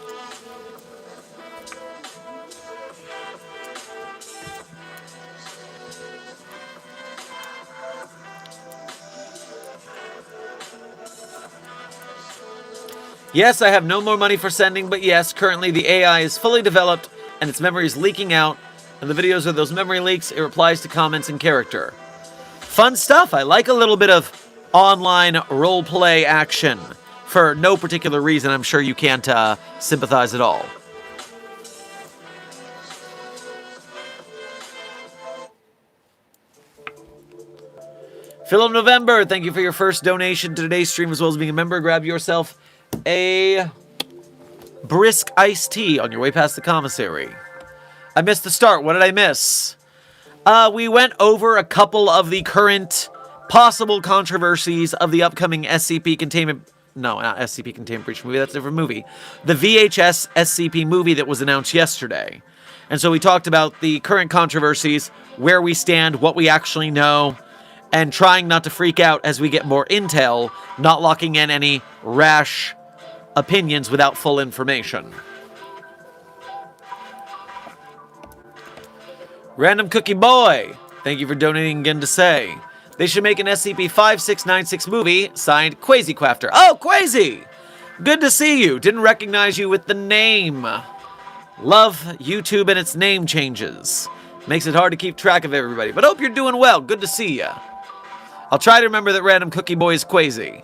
Yes, I have no more money for sending, but yes, currently the AI is fully developed and its memory is leaking out. And the videos of those memory leaks, it replies to comments in character. Fun stuff. I like a little bit of online roleplay action for no particular reason. I'm sure you can't sympathize at all. Philip November, thank you for your first donation to today's stream as well as being a member. Grab yourself a brisk iced tea on your way past the commissary. I missed the start. What did I miss? We went over a couple of the current possible controversies of the upcoming SCP containment... No, not SCP containment breach movie. That's a different movie. The VHS SCP movie that was announced yesterday. And so we talked about the current controversies, where we stand, what we actually know, and trying not to freak out as we get more intel, not locking in any rash opinions without full information. Random Cookie Boy, thank you for donating again to say, they should make an SCP-5696 movie, signed Quasi-Quafter. Oh, Quasi! Good to see you. Didn't recognize you with the name. Love YouTube and its name changes. Makes it hard to keep track of everybody, but hope you're doing well. Good to see ya. I'll try to remember that Random Cookie Boy is Quasi.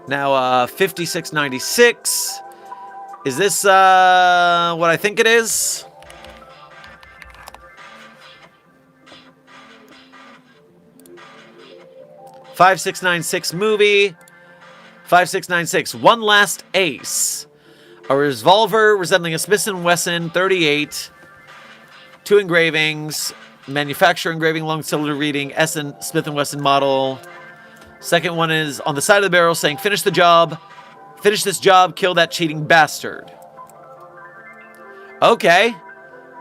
Now, 5696. Is this, what I think it is? $5696 movie. 5696. One Last Ace. A revolver resembling a Smith & Wesson 38. 2 engravings. Manufacturer engraving, long cylinder reading, Smith & Wesson model. Second one is on the side of the barrel saying, finish the job. Finish this job, kill that cheating bastard. Okay.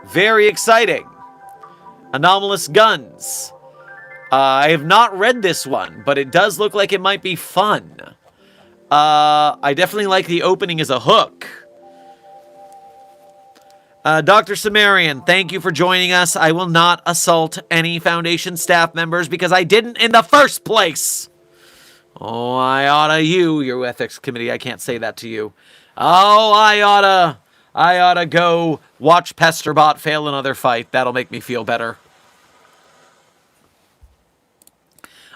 Very exciting. Anomalous guns. I have not read this one, but it does look like it might be fun. I definitely like the opening as a hook. Dr. Sumerian, thank you for joining us. I will not assault any Foundation staff members because I didn't in the first place. Oh, I oughta your ethics committee. I can't say that to you. Oh, I oughta go watch Pesterbot fail another fight. That'll make me feel better.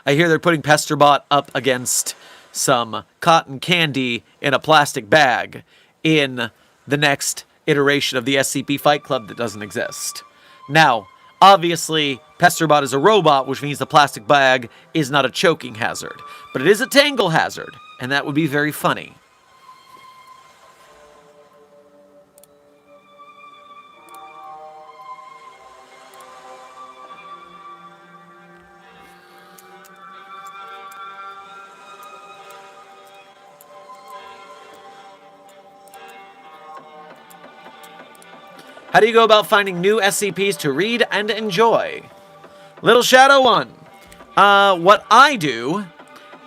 I hear they're putting Pesterbot up against some cotton candy in a plastic bag in the next iteration of the SCP Fight Club that doesn't exist. Now, obviously, Pesterbot is a robot, which means the plastic bag is not a choking hazard. But it is a tangle hazard, and that would be very funny. How do you go about finding new SCPs to read and enjoy? Little Shadow One. What I do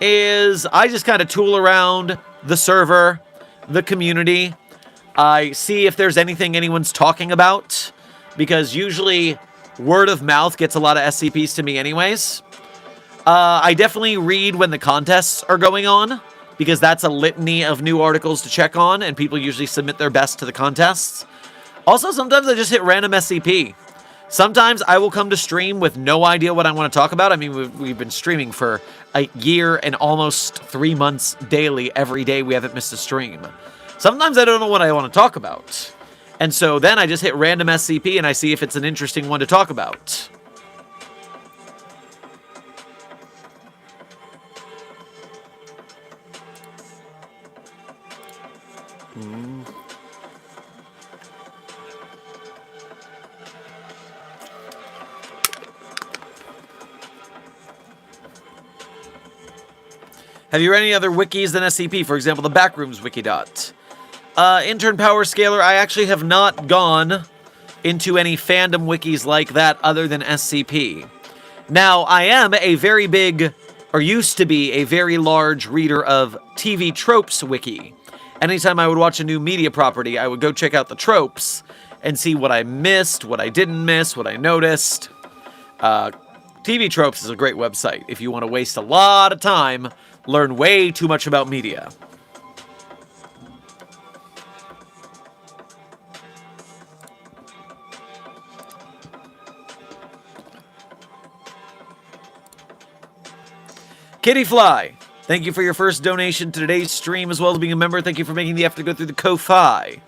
is I just kind of tool around the server, the community. I see if there's anything anyone's talking about, because usually word of mouth gets a lot of SCPs to me anyways. I definitely read when the contests are going on, because that's a litany of new articles to check on, and people usually submit their best to the contests. Also, sometimes I just hit random SCP. Sometimes I will come to stream with no idea what I want to talk about. I mean, we've been streaming for a year and almost 3 months daily. Every day we haven't missed a stream. Sometimes I don't know what I want to talk about. And so then I just hit random SCP and I see if it's an interesting one to talk about. Have you read any other wikis than SCP? For example, the Backrooms Wikidot. Intern Power Scaler, I actually have not gone into any fandom wikis like that other than SCP. Now, I am a very big, or used to be a very large reader of TV Tropes Wiki. Anytime I would watch a new media property, I would go check out the tropes and see what I missed, what I didn't miss, what I noticed. TV Tropes is a great website if you want to waste a lot of time, learn way too much about media. Kittyfly, thank you for your first donation to today's stream, as well as being a member. Thank you for making the effort to go through the Ko-Fi.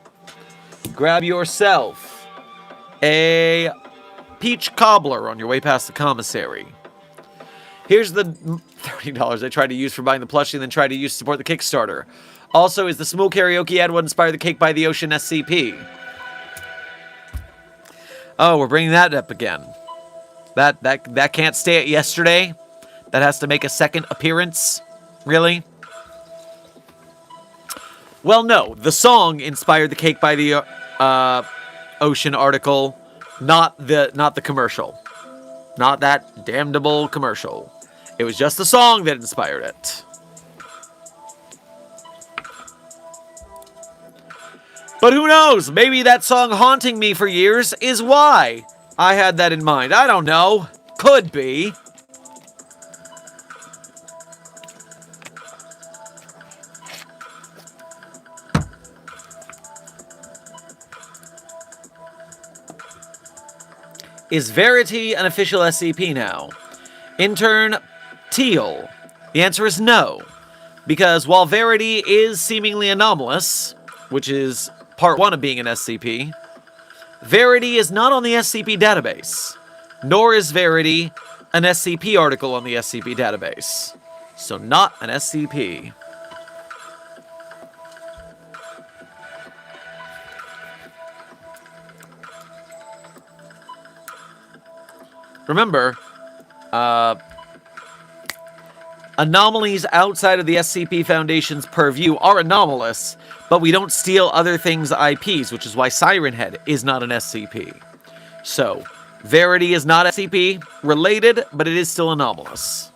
Grab yourself a peach cobbler on your way past the commissary. Here's the $30 I tried to use for buying the plushie and then tried to use to support the Kickstarter. Also, is the Smoke Karaoke ad what inspired the Cake by the Ocean SCP? Oh, we're bringing that up again. That can't stay at yesterday. That has to make a second appearance? Really? Well, no. The song inspired the Cake by the Ocean article, not the commercial. Not that damnable commercial. It was just the song that inspired it. But who knows? Maybe that song haunting me for years is why I had that in mind. I don't know. Could be. Is Verity an official SCP now? Intern Teal. The answer is no. Because while Verity is seemingly anomalous, which is part 1 of being an SCP, Verity is not on the SCP database. Nor is Verity an SCP article on the SCP database. So not an SCP. Remember, anomalies outside of the SCP Foundation's purview are anomalous, but we don't steal other things' IPs, which is why Siren Head is not an SCP. So, Verity is not SCP related, but it is still anomalous.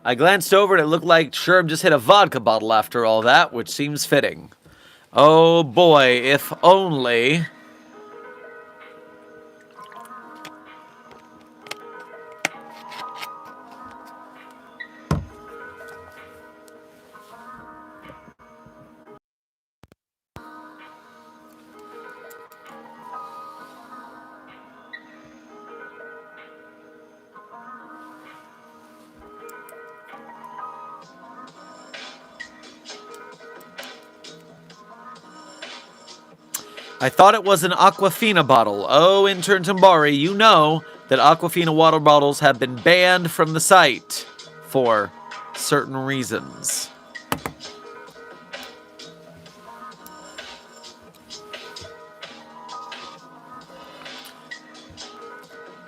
I glanced over and it looked like Sherm just hit a vodka bottle after all that, which seems fitting. Oh boy, if only... I thought it was an Aquafina bottle. Oh, Intern Tambari, you know that Aquafina water bottles have been banned from the site for certain reasons.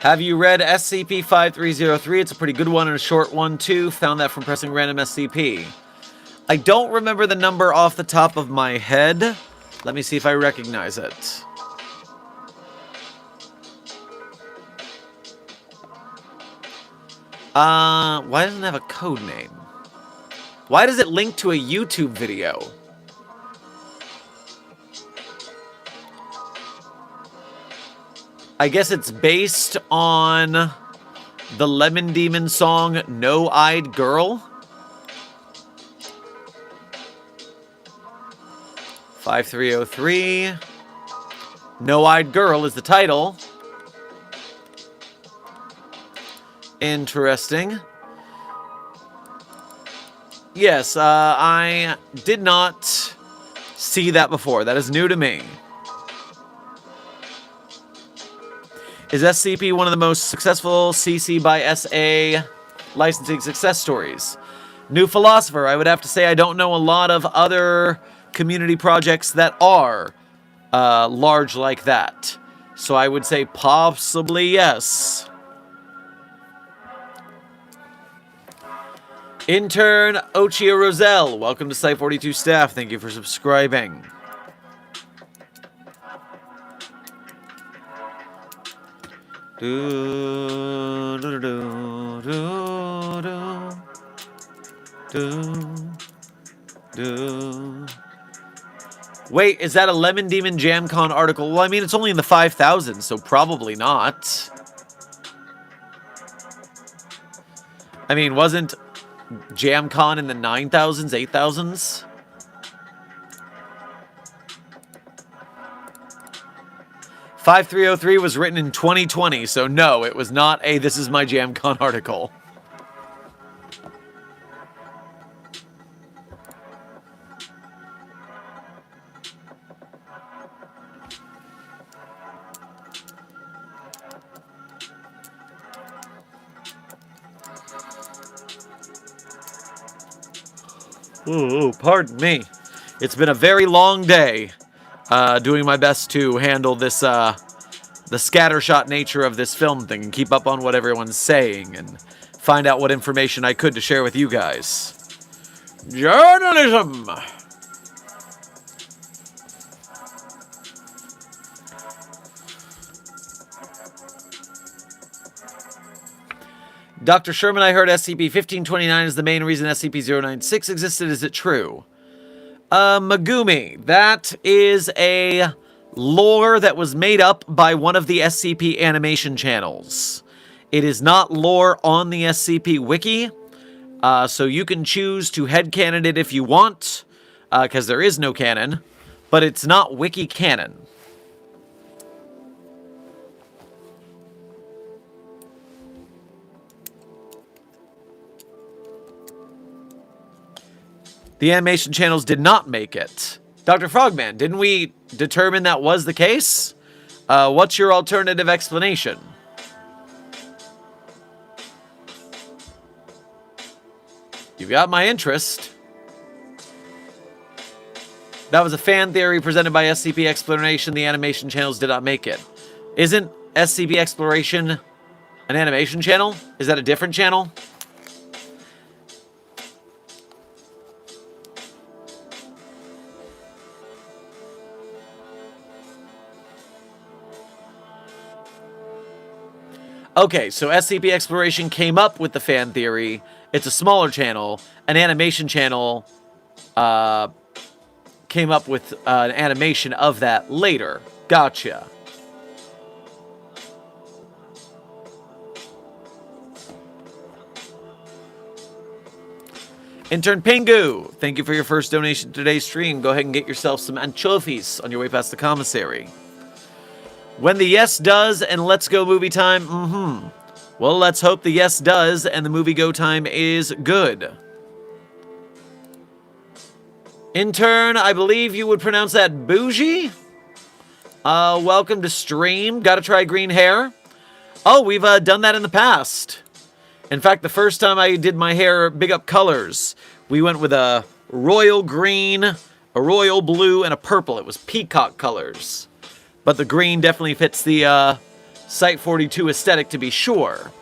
Have you read SCP-5303? It's a pretty good one and a short one, too. Found that from pressing random SCP. I don't remember the number off the top of my head. Let me see if I recognize it. Why doesn't it have a code name? Why does it link to a YouTube video? I guess it's based on the Lemon Demon song No-Eyed Girl. 5303. No-Eyed Girl is the title. Interesting. Yes, I did not see that before. That is new to me. Is SCP one of the most successful CC by SA licensing success stories? New Philosopher, I would have to say I don't know a lot of other community projects that are large like that. So I would say possibly yes. Intern Ochia Roselle, welcome to Site 42 staff. Thank you for subscribing. Do, do, do, do, do, do. Wait, is that a Lemon Demon JamCon article? Well, I mean, it's only in the 5,000, so probably not. I mean, wasn't JamCon in the 9,000s, 8,000s? (5303) was written in 2020, so no, it was not a This Is My JamCon article. Ooh, pardon me. It's been a very long day. Doing my best to handle this, the scattershot nature of this film thing and keep up on what everyone's saying and find out what information I could to share with you guys. Journalism! Dr. Sherman, I heard SCP-1529 is the main reason SCP-096 existed. Is it true? Megumi, that is a lore that was made up by one of the SCP animation channels. It is not lore on the SCP wiki, so you can choose to headcanon it if you want, because there is no canon, but it's not wiki canon. The animation channels did not make it. Dr. Frogman, didn't we determine that was the case? What's your alternative explanation? You've got my interest. That was a fan theory presented by SCP Exploration. The animation channels did not make it. Isn't SCP Exploration an animation channel? Is that a different channel? Okay, so SCP Exploration came up with the fan theory, It's a smaller channel. An animation channel came up with an animation of that later. Gotcha. Intern Pingu, thank you for your first donation to today's stream. Go ahead and get yourself some anchovies on your way past the commissary. When the yes does and let's go movie time, Well, let's hope the yes does and the movie go time is good. Intern, I believe you would pronounce that bougie? Welcome to stream. Gotta try green hair. Oh, we've done that in the past. In fact, the first time I did my hair big up colors, we went with a royal green, a royal blue, and a purple. It was peacock colors. But the green definitely fits the Site 42 aesthetic to be sure.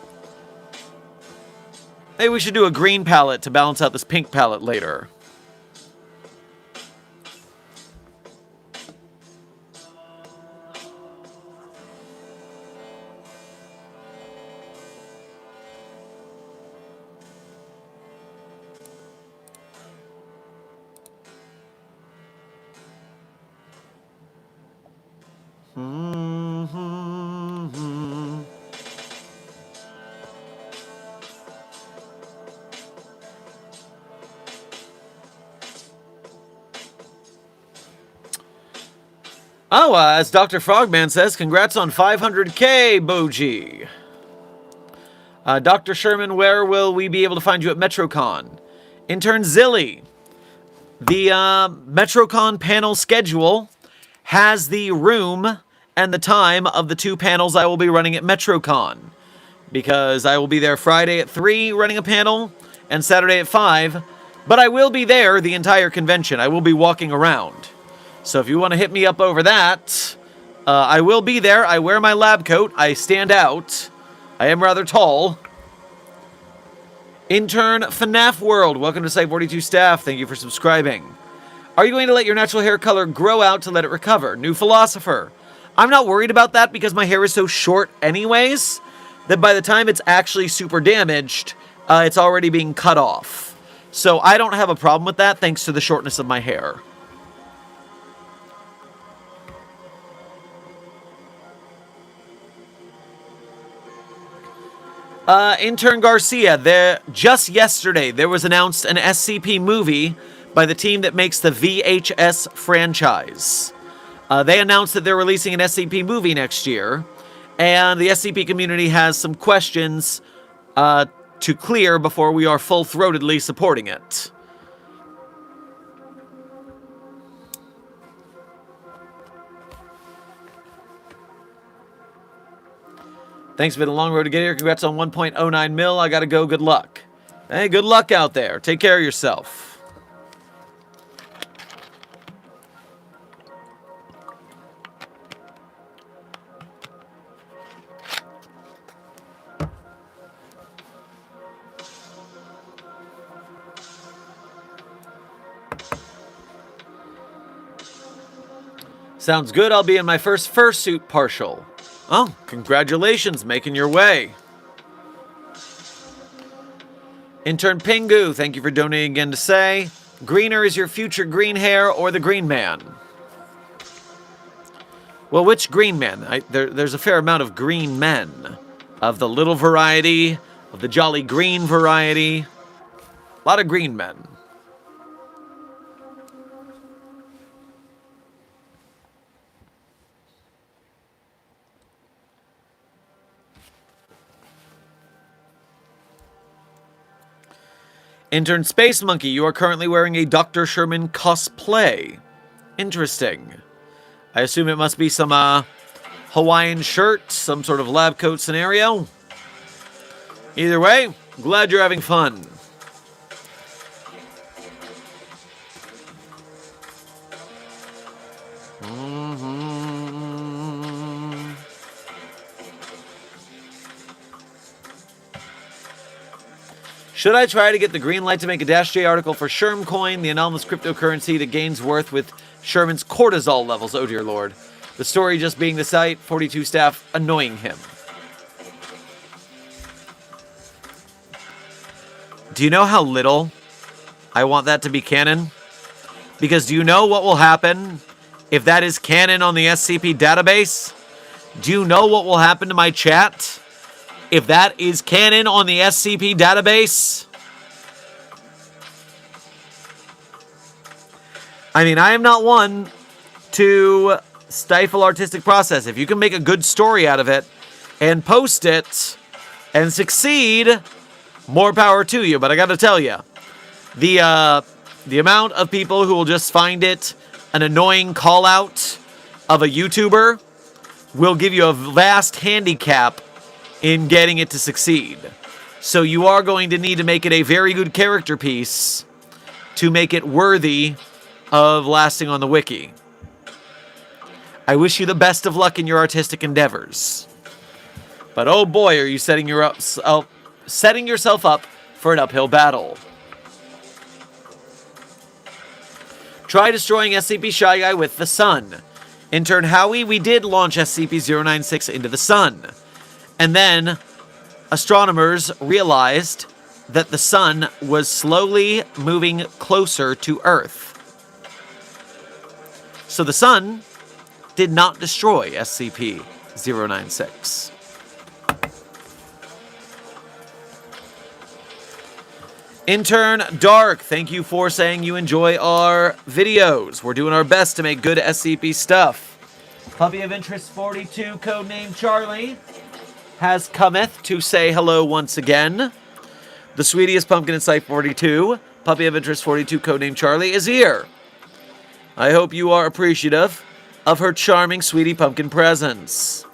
Maybe we should do a green palette to balance out this pink palette later. Oh, as Dr. Frogman says, congrats on 500k, Boji. Dr. Sherman, where will we be able to find you at MetroCon? Intern Zilly. The MetroCon panel schedule has the room and the time of the 2 panels I will be running at MetroCon. Because I will be there Friday at 3 running a panel and Saturday at 5. But I will be there the entire convention. I will be walking around. So if you want to hit me up over that, I will be there. I wear my lab coat. I stand out. I am rather tall. Intern FNAF World, welcome to Site 42 staff. Thank you for subscribing. Are you going to let your natural hair color grow out to let it recover? New Philosopher. I'm not worried about that because my hair is so short anyways, that by the time it's actually super damaged, it's already being cut off. So I don't have a problem with that thanks to the shortness of my hair. Intern Garcia, just yesterday, there was announced an SCP movie by the team that makes the VHS franchise. They announced that they're releasing an SCP movie next year, and the SCP community has some questions to clear before we are full-throatedly supporting it. Thanks, been a long road to get here. Congrats on 1.09 mil. I gotta go. Good luck. Hey, good luck out there. Take care of yourself. Sounds good. I'll be in my first fursuit partial. Oh, congratulations, making your way. Intern Pingu, thank you for donating again to say, greener is your future green hair or the green man? Well, which green man? There's a fair amount of green men. Of the little variety, of the jolly green variety. A lot of green men. Intern Space Monkey, you are currently wearing a Dr. Sherman cosplay. Interesting. I assume it must be some Hawaiian shirt, some sort of lab coat scenario. Either way, glad you're having fun. Should I try to get the green light to make a Dash J article for Sherm Coin, the anomalous cryptocurrency that gains worth with Sherman's cortisol levels? Oh dear lord. The story just being the Site 42 staff annoying him. Do you know how little I want that to be canon? Because do you know what will happen if that is canon on the SCP database? Do you know what will happen to my chat if that is canon on the SCP database? I mean, I am not one to stifle artistic process. If you can make a good story out of it and post it and succeed, more power to you. But I gotta tell you, the amount of people who will just find it an annoying call out of a YouTuber will give you a vast handicap in getting it to succeed. So you are going to need to make it a very good character piece to make it worthy of lasting on the wiki. I wish you the best of luck in your artistic endeavors. But oh boy, are you setting yourself up for an uphill battle. Try destroying SCP Shy Guy with the sun. Intern Howie, we did launch SCP-096 into the sun. And then astronomers realized that the sun was slowly moving closer to Earth. So the sun did not destroy SCP-096. Intern Dark, thank you for saying you enjoy our videos. We're doing our best to make good SCP stuff. Puppy of Interest 42, codename Charlie, has cometh to say hello once again. The sweetest pumpkin in Site 42, Puppy of Interest 42, codename Charlie, is here. I hope you are appreciative of her charming sweetie pumpkin presence.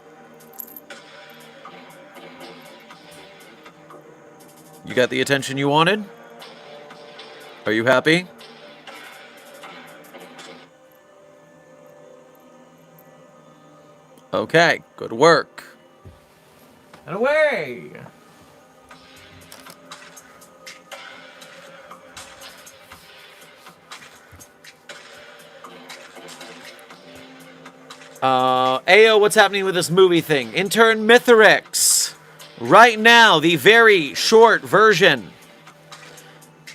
You got the attention you wanted? Are you happy? Okay, good work. And away! Ayo, what's happening with this movie thing? Intern Mythorix. Right now, the very short version.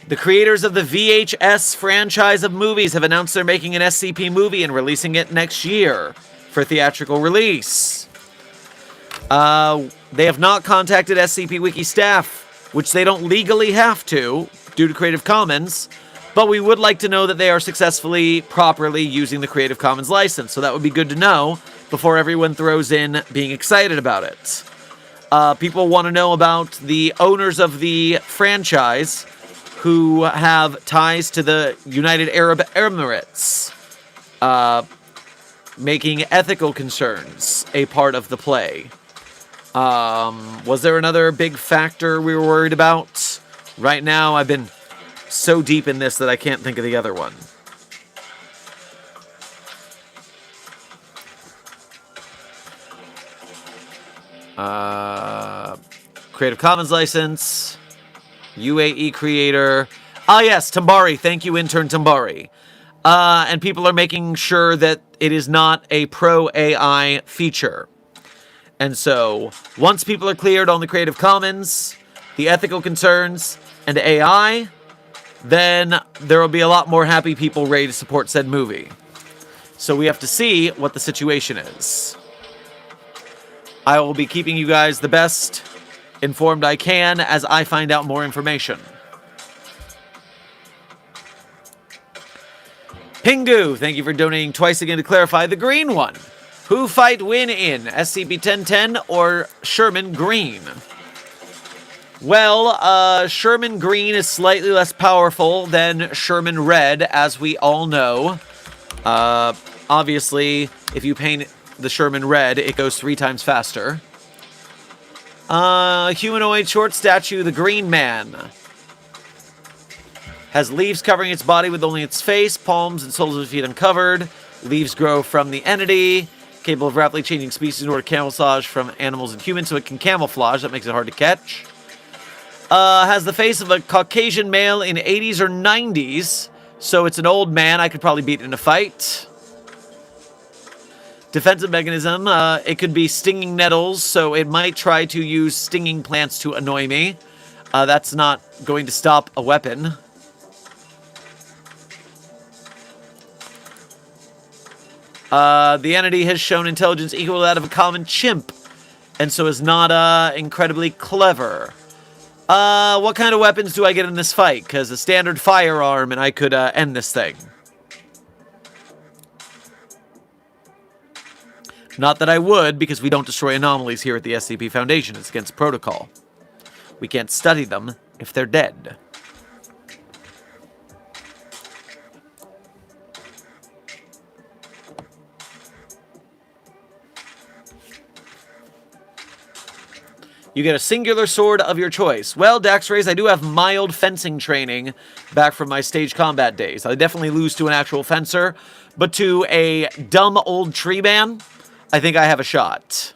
The creators of the VHS franchise of movies have announced they're making an SCP movie and releasing it next year for theatrical release. They have not contacted SCP Wiki staff, which they don't legally have to, due to Creative Commons, but we would like to know that they are successfully, properly using the Creative Commons license, so that would be good to know before everyone throws in being excited about it. People want to know about the owners of the franchise who have ties to the United Arab Emirates, making ethical concerns a part of the play. Was there another big factor we were worried about? Right now, I've been so deep in this that I can't think of the other one. Creative Commons license, UAE creator. Ah, yes, Tambari. Thank you, intern Tambari. And people are making sure that it is not a pro-AI feature. And so, once people are cleared on the Creative Commons, the ethical concerns, and AI, then there will be a lot more happy people ready to support said movie. So we have to see what the situation is. I will be keeping you guys the best informed I can as I find out more information. Pingu, thank you for donating twice again to clarify the green one. Who fight win in SCP-1010 or Sherman Green? Well, Sherman Green is slightly less powerful than Sherman Red, as we all know. Obviously, if you paint the Sherman Red, it goes 3 times faster. Humanoid short statue, the Green Man. Has leaves covering its body with only its face, palms, and soles of its feet uncovered. Leaves grow from the entity. Capable of rapidly changing species in order to camouflage from animals and humans, so it can camouflage. That makes it hard to catch. Has the face of a Caucasian male in 80s or 90s, so it's an old man. I could probably beat it in a fight. Defensive mechanism, it could be stinging nettles, so it might try to use stinging plants to annoy me. That's not going to stop a weapon. The entity has shown intelligence equal to that of a common chimp, and so is not incredibly clever. What kind of weapons do I get in this fight? Because a standard firearm and I could end this thing. Not that I would, because we don't destroy anomalies here at the SCP Foundation. It's against protocol. We can't study them if they're dead. You get a singular sword of your choice. Well, Daxrays, I do have mild fencing training back from my stage combat days. I definitely lose to an actual fencer, but to a dumb old tree man, I think I have a shot.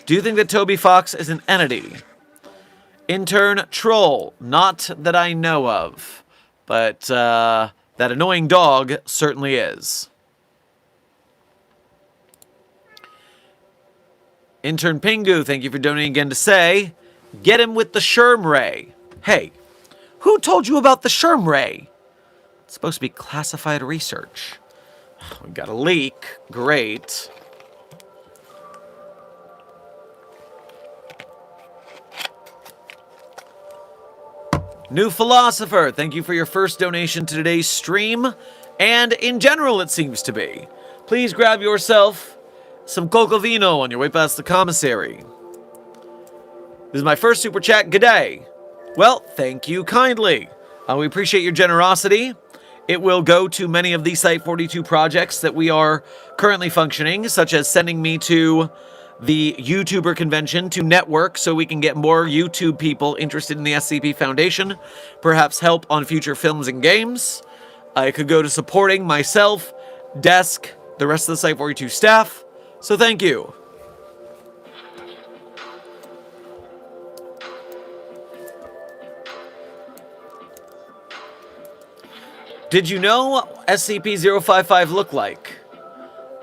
Do you think that Toby Fox is an entity? Intern Troll. Not that I know of. But, that annoying dog certainly is. Intern Pingu, thank you for donating again to say, get him with the Sherm Ray. Hey, who told you about the Sherm Ray? It's supposed to be classified research. We got a leak. Great. New Philosopher, thank you for your first donation to today's stream, and in general it seems to be. Please grab yourself some coco vino on your way past the commissary. This is my first super chat. G'day. Well, thank you kindly. We appreciate your generosity. It will go to many of the Site-42 projects that we are currently functioning, such as sending me to the YouTuber convention to network so we can get more YouTube people interested in the SCP Foundation, perhaps help on future films and games. It could go to supporting myself, Desk, the rest of the Site-42 staff, so thank you. Did you know what SCP-055 looked like?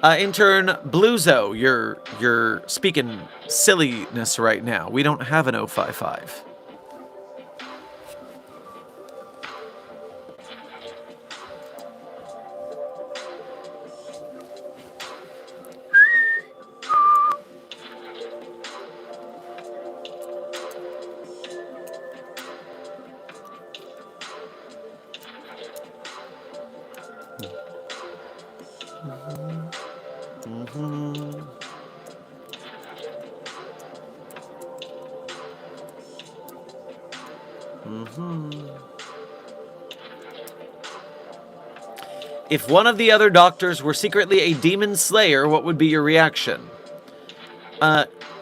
Intern Bluzo, you're speaking silliness right now. We don't have an 055. If one of the other doctors were secretly a demon slayer, what would be your reaction?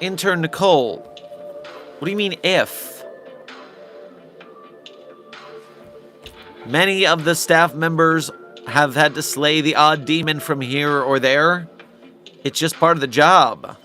Intern Nicole, what do you mean if? Many of the staff members have had to slay the odd demon from here or there. It's just part of the job.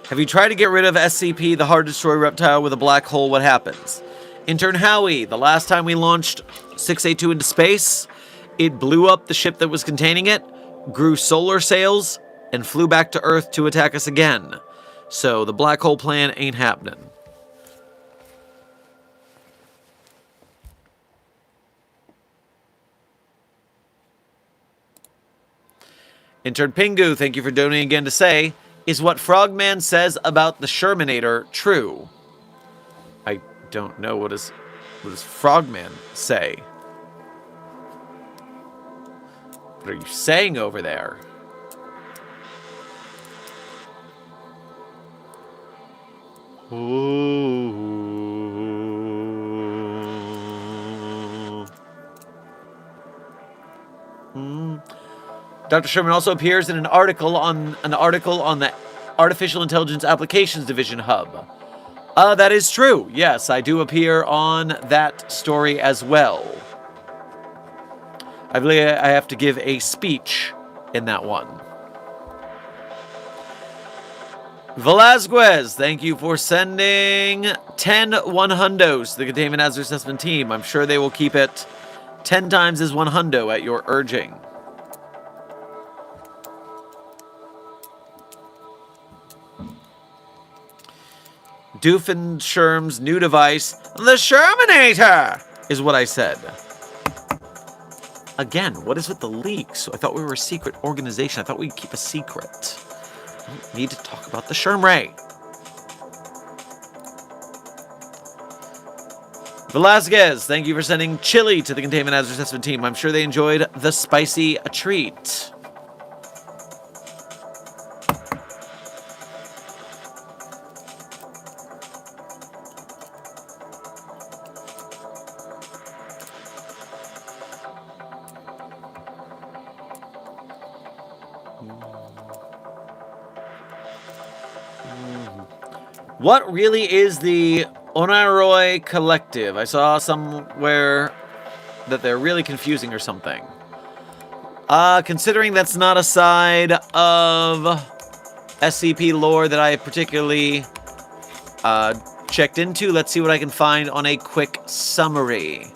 Have you tried to get rid of SCP, the hard to destroy reptile with a black hole? What happens? Intern Howie, the last time we launched 682 into space, it blew up the ship that was containing it, grew solar sails, and flew back to Earth to attack us again. So the black hole plan ain't happening. Intern Pingu, thank you for donating again to say, is what Frogman says about the Sherminator true? I don't know. What does Frogman say? What are you saying over there? Ooh. Dr. Sherman also appears in an article on the Artificial Intelligence Applications Division Hub. That is true. Yes, I do appear on that story as well. I believe I have to give a speech in that one. Velasquez, thank you for sending 10 100s to the Containment Hazard Assessment Team. I'm sure they will keep it 10 times as 100 at your urging. Doofenshirm's new device, the Sherminator, is what I said. Again, what is with the leaks? I thought we were a secret organization. I thought we'd keep a secret. I don't need to talk about the Sherm Ray. Velasquez, thank you for sending chili to the Containment Hazard Assessment Team. I'm sure they enjoyed the spicy treat. What really is the Onaroi Collective? I saw somewhere that they're really confusing or something. Considering that's not a side of SCP lore that I particularly checked into, let's see what I can find on a quick summary.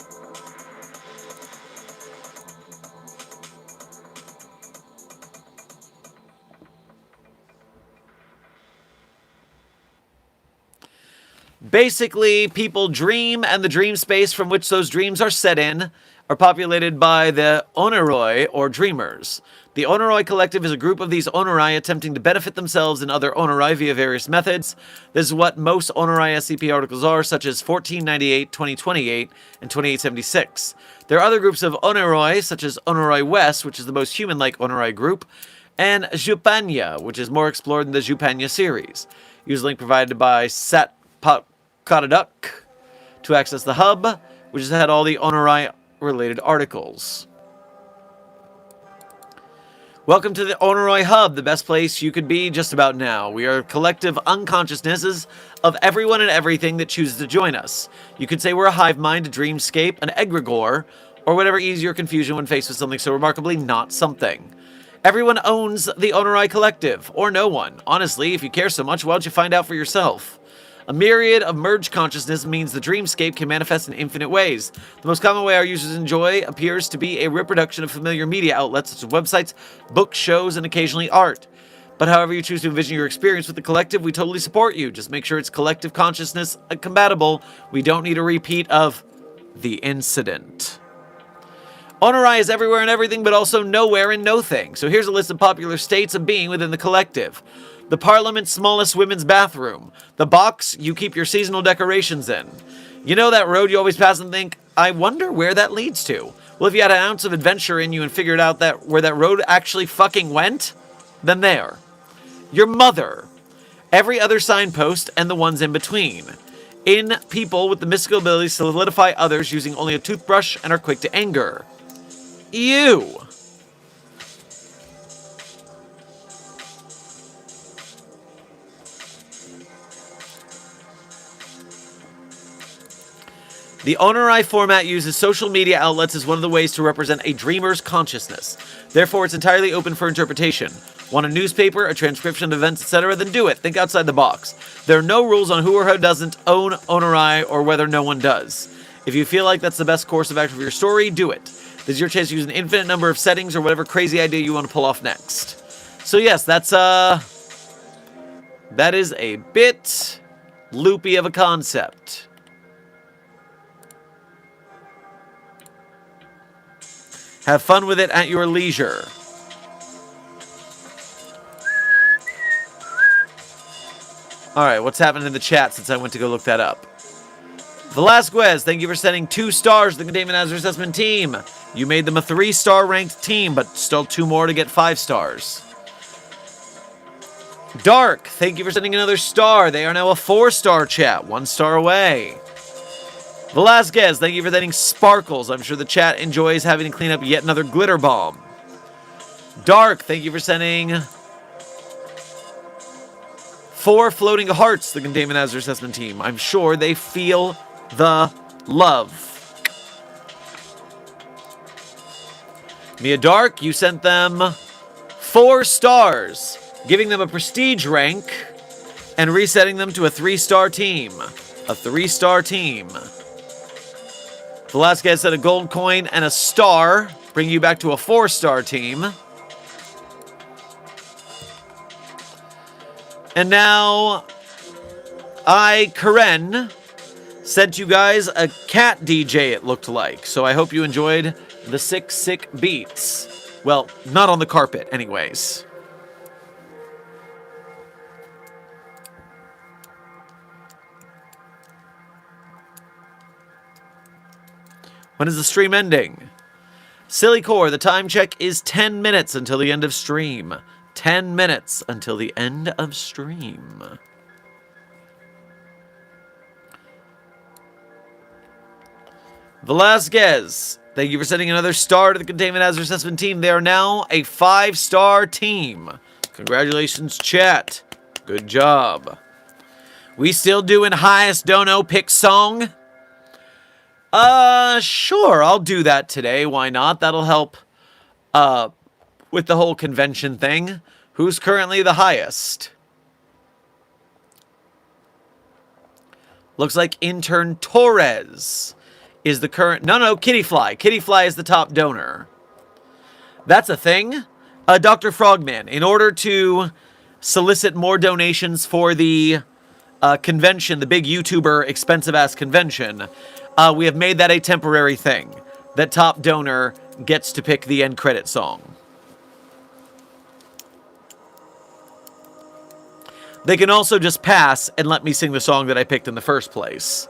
Basically, people dream, and the dream space from which those dreams are set in are populated by the Onoroi, or dreamers. The Onoroi Collective is a group of these Onorai attempting to benefit themselves and other Onorai via various methods. This is what most Onorai SCP articles are, such as 1498, 2028, and 2876. There are other groups of Onoroi, such as Onoroi West, which is the most human-like Onorai group, and Jupanya, which is more explored in the Jupanya series. Use link provided by Satpakaduk to access the hub, which has had all the Onorai-related articles. Welcome to the Onoroi Hub, the best place you could be just about now. We are collective unconsciousnesses of everyone and everything that chooses to join us. You could say we're a hive mind, a dreamscape, an egregore, or whatever ease your confusion when faced with something so remarkably not something. Everyone owns the Onoroi Collective, or no one. Honestly, if you care so much, why don't you find out for yourself? A myriad of merged consciousness means the dreamscape can manifest in infinite ways. The most common way our users enjoy appears to be a reproduction of familiar media outlets such as websites, books, shows, and occasionally art. But however you choose to envision your experience with the collective, we totally support you. Just make sure it's collective consciousness compatible. We don't need a repeat of the incident. Onorai is everywhere and everything, but also nowhere and nothing. So here's a list of popular states of being within the collective. The Parliament's smallest women's bathroom. The box you keep your seasonal decorations in. You know that road you always pass and think, I wonder where that leads to? Well, if you had an ounce of adventure in you and figured out that where that road actually fucking went, then there. Your mother. Every other signpost and the ones in between. In people with the mystical ability to solidify others using only a toothbrush and are quick to anger. You. The Onorai format uses social media outlets as one of the ways to represent a dreamer's consciousness. Therefore, it's entirely open for interpretation. Want a newspaper, a transcription of events, etc.? Then do it. Think outside the box. There are no rules on who or who doesn't own Onorai or whether no one does. If you feel like that's the best course of action for your story, do it. This is your chance to use an infinite number of settings or whatever crazy idea you want to pull off next. So yes, that is a bit loopy of a concept. Have fun with it at your leisure. Alright, what's happening in the chat since I went to go look that up? Velasquez, thank you for sending 2 stars to the Containment Hazard Assessment Team. You made them a 3-star ranked team, but still 2 more to get 5 stars. Dark, thank you for sending another star. They are now a 4-star chat, 1 star away. Velasquez, thank you for sending sparkles. I'm sure the chat enjoys having to clean up yet another glitter bomb. Dark, thank you for sending 4 floating hearts, the Containment Hazard Assessment Team. I'm sure they feel the love. Mia Dark, you sent them 4 stars, giving them a prestige rank and resetting them to a 3-star team. A 3-star team. Velasquez sent a gold coin and a star, bringing you back to a 4-star team. And now, Karen, sent you guys a cat DJ, it looked like. So I hope you enjoyed the sick beats. Well, not on the carpet, anyways. When is the stream ending? Silly Core, the time check is 10 minutes until the end of stream. 10 minutes until the end of stream. Velasquez, thank you for sending another star to the Containment Hazard Assessment Team. They are now a 5-star team. Congratulations, chat. Good job. We still doing highest dono pick song? Sure, I'll do that today. Why not? That'll help, with the whole convention thing. Who's currently the highest? Looks like Intern Torres is the current... No, Kittyfly. Kittyfly is the top donor. That's a thing. Dr. Frogman, in order to solicit more donations for the convention, the big YouTuber expensive-ass convention, we have made that a temporary thing. That top donor gets to pick the end credit song. They can also just pass and let me sing the song that I picked in the first place.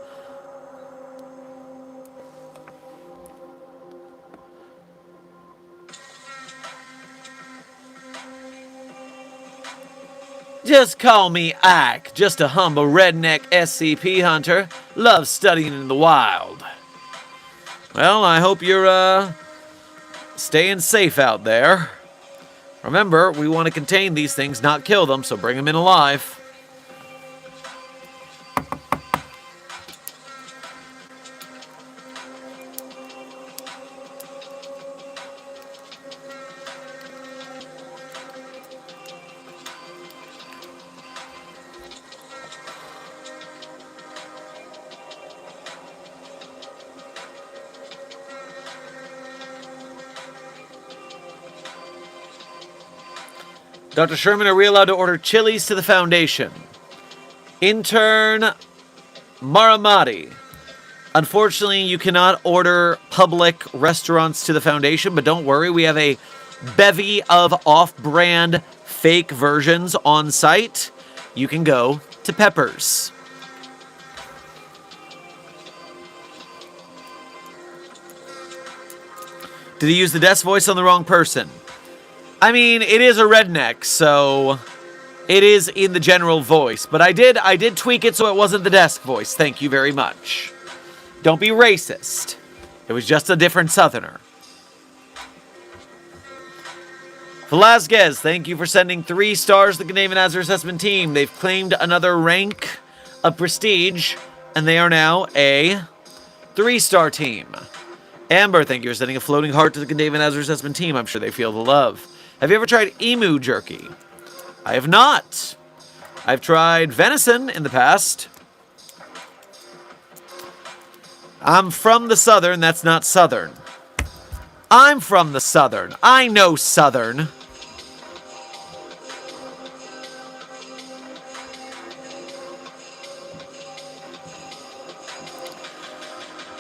Just call me Ike, just a humble redneck SCP hunter. Love studying in the wild. Well, I hope you're, staying safe out there. Remember, we want to contain these things, not kill them, so bring them in alive. Dr. Sherman, are we allowed to order chilies to the Foundation? Intern Maramati. Unfortunately, you cannot order public restaurants to the Foundation, but don't worry, we have a bevy of off-brand fake versions on site. You can go to Pepper's. Did he use the desk voice on the wrong person? I mean, it is a redneck, so it is in the general voice. But I did tweak it so it wasn't the desk voice. Thank you very much. Don't be racist. It was just a different Southerner. Velasquez, thank you for sending 3 stars to the Containment Hazard Assessment Team. They've claimed another rank of prestige, and they are now a 3-star team. Amber, thank you for sending a floating heart to the Containment Hazard Assessment Team. I'm sure they feel the love. Have you ever tried emu jerky? I have not. I've tried venison in the past. I'm from the Southern. That's not Southern. I'm from the Southern. I know Southern.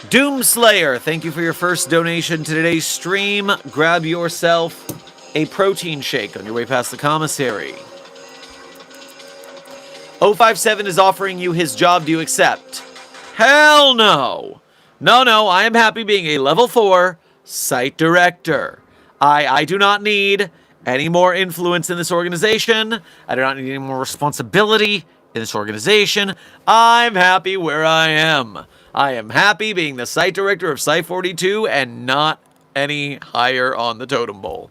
Doomslayer, thank you for your first donation to today's stream. Grab yourself a protein shake on your way past the commissary. 057 is offering you his job. Do you accept? Hell no. No, I am happy being a level 4 site director. I do not need any more influence in this organization. I do not need any more responsibility in this organization. I'm happy where I am. I am happy being the site director of Site 42 and not any higher on the totem pole.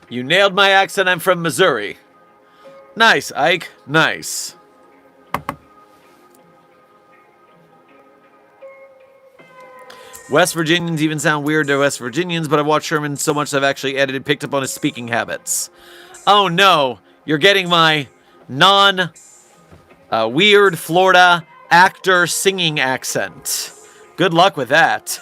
You nailed my accent. I'm from Missouri. Nice, Ike. Nice. West Virginians even sound weird to West Virginians, but I've watched Sherman so much that I've actually edited, picked up on his speaking habits. Oh no, you're getting my weird Florida actor singing accent. Good luck with that.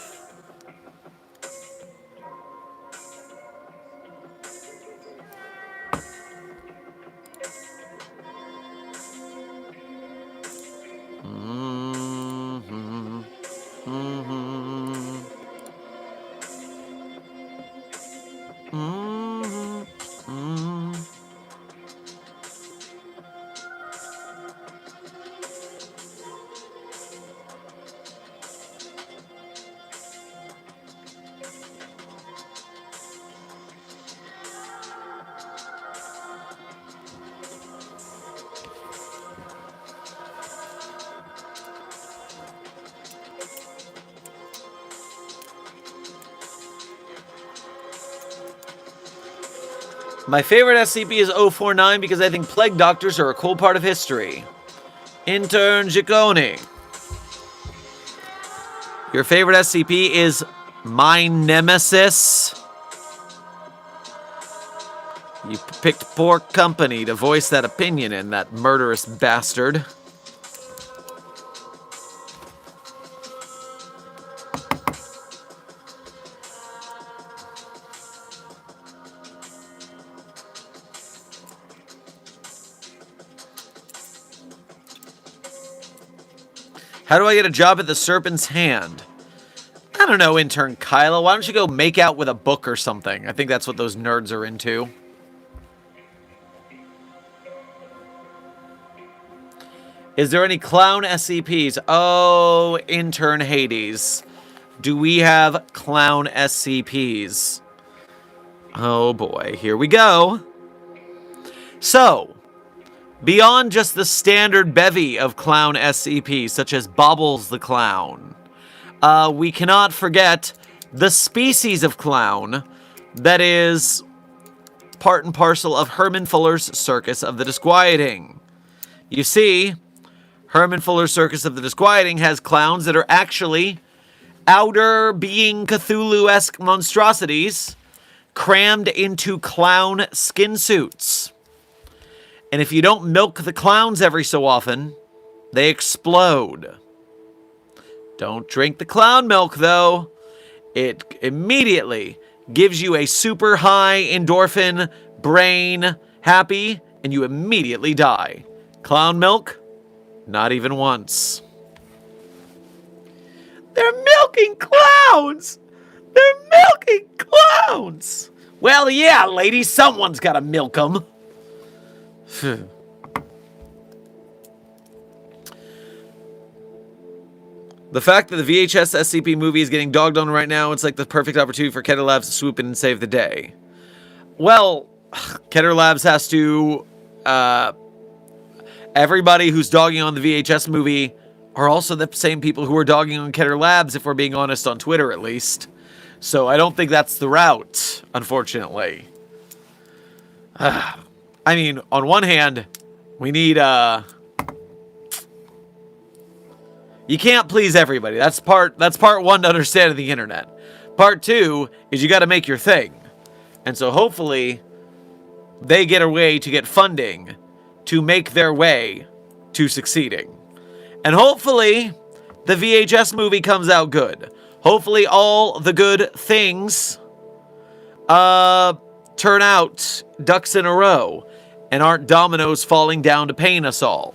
My favorite SCP is 049 because I think plague doctors are a cool part of history. Intern Giccone. Your favorite SCP is my nemesis. You picked poor company to voice that opinion in, that murderous bastard. How do I get a job at the Serpent's Hand? I don't know, intern Kyla. Why don't you go make out with a book or something? I think that's what those nerds are into. Is there any clown SCPs? Oh, intern Hades. Do we have clown SCPs? Oh boy, here we go. So, beyond just the standard bevy of clown SCPs, such as Bobbles the Clown, we cannot forget the species of clown that is part and parcel of Herman Fuller's Circus of the Disquieting. You see, Herman Fuller's Circus of the Disquieting has clowns that are actually outer being Cthulhu-esque monstrosities crammed into clown skin suits. And if you don't milk the clowns every so often, they explode. Don't drink the clown milk, though. It immediately gives you a super high endorphin, brain happy, and you immediately die. Clown milk? Not even once. They're milking clowns! They're milking clowns! Well, yeah, lady, someone's got to milk them. The fact that the VHS SCP movie is getting dogged on right now, it's like the perfect opportunity for Keter Labs to swoop in and save the day. Well, Keter Labs has to... everybody who's dogging on the VHS movie are also the same people who are dogging on Keter Labs, if we're being honest, on Twitter at least. So I don't think that's the route, unfortunately. I mean, on one hand, we need, you can't please everybody. That's part one to understand of the internet. Part two is you gotta make your thing. And so hopefully, they get a way to get funding to make their way to succeeding. And hopefully, the VHS movie comes out good. Hopefully all the good things, turn out ducks in a row and aren't dominoes falling down to pain us all.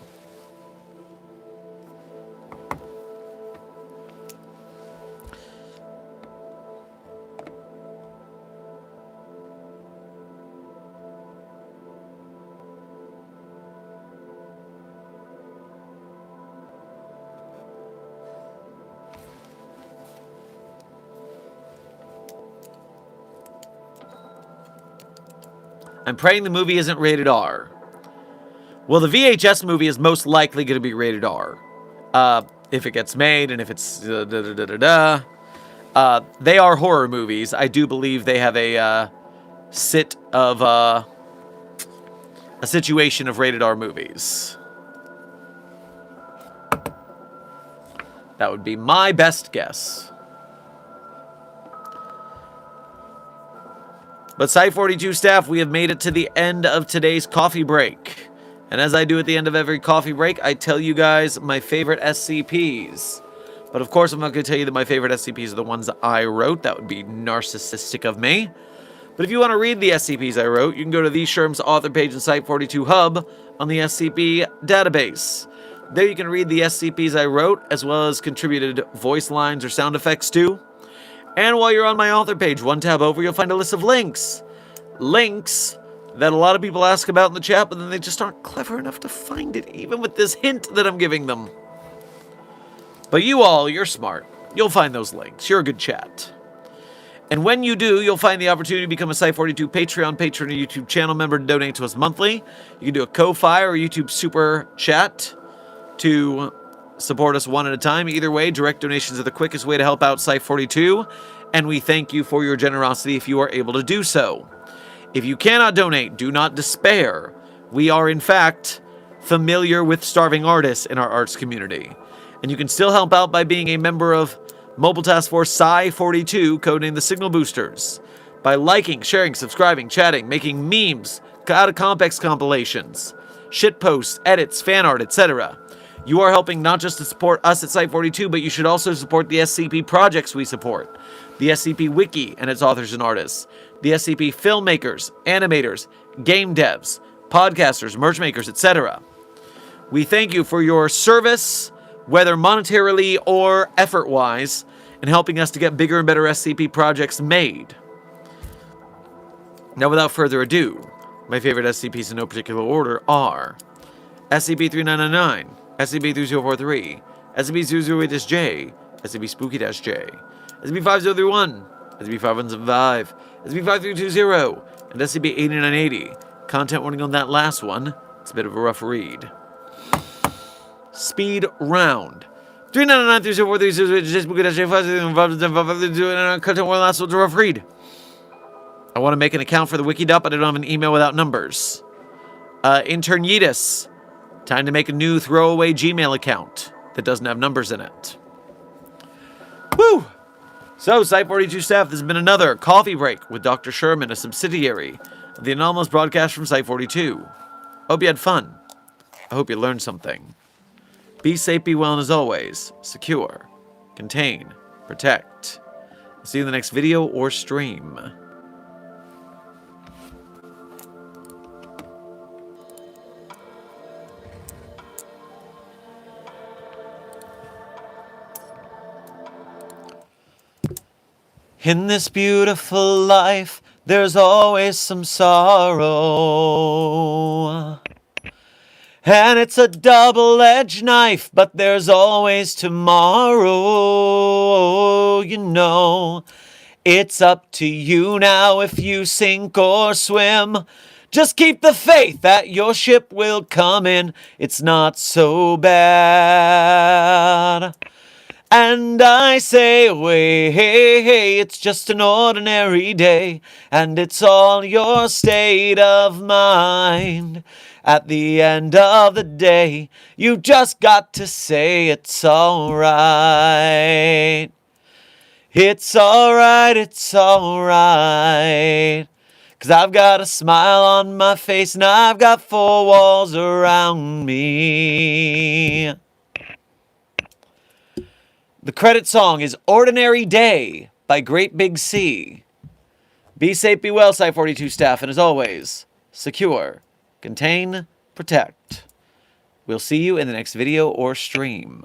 I'm praying the movie isn't rated R. Well, the VHS movie is most likely going to be rated R. If it gets made and if it's... They are horror movies. I do believe they have a a situation of rated R movies. That would be my best guess. But Site42 staff, we have made it to the end of today's coffee break. And as I do at the end of every coffee break, I tell you guys my favorite SCPs. But of course, I'm not going to tell you that my favorite SCPs are the ones that I wrote. That would be narcissistic of me. But if you want to read the SCPs I wrote, you can go to the Sherm's author page in Site42 Hub on the SCP database. There you can read the SCPs I wrote, as well as contributed voice lines or sound effects to. And while you're on my author page, one tab over, you'll find a list of links. Links that a lot of people ask about in the chat, but then they just aren't clever enough to find it, even with this hint that I'm giving them. But you all, you're smart. You'll find those links. You're a good chat. And when you do, you'll find the opportunity to become a Site42 Patreon patron or YouTube channel member to donate to us monthly. You can do a Ko-Fi or YouTube Super Chat to support us one at a time. Either way, direct donations are the quickest way to help out Site42, and we thank you for your generosity if you are able to do so. If you cannot donate, do not despair. We are, in fact, familiar with starving artists in our arts community. And you can still help out by being a member of Mobile Task Force Psi-42, codenamed the Signal Boosters, by liking, sharing, subscribing, chatting, making memes, out of context compilations, shitposts, edits, fan art, etc. You are helping not just to support us at Site42, but you should also support the SCP projects we support, the SCP Wiki and its authors and artists, the SCP filmmakers, animators, game devs, podcasters, merch makers, etc. We thank you for your service, whether monetarily or effort-wise, in helping us to get bigger and better SCP projects made. Now, without further ado, my favorite SCPs in no particular order are SCP-3999, SCP-3043, SCP-008-J, SCP-Spooky-J, SCP-5031, SCP-5175, SCP-5320, and SCP-8980. Content warning on that last one. It's a bit of a rough read. Speed round. 399-304-308-J, content warning last one's a rough read. I want to make an account for the Wikidop, but I don't have an email without numbers. Intern Yeetus. Time to make a new throwaway Gmail account that doesn't have numbers in it. Woo! So, Site42 staff, this has been another coffee break with Dr. Sherman, a subsidiary of the anomalous broadcast from Site42. Hope you had fun. I hope you learned something. Be safe, be well, and as always, secure, contain, protect. I'll see you in the next video or stream. In this beautiful life, there's always some sorrow. And it's a double-edged knife, but there's always tomorrow. You know, it's up to you now if you sink or swim. Just keep the faith that your ship will come in. It's not so bad. And I say, wait, hey, it's just an ordinary day, and it's all your state of mind. At the end of the day, you just got to say it's alright. It's alright, it's alright. 'Cause I've got a smile on my face and I've got four walls around me. The credit song is Ordinary Day by Great Big Sea. Be safe, be well, Site42 staff, and as always, secure, contain, protect. We'll see you in the next video or stream.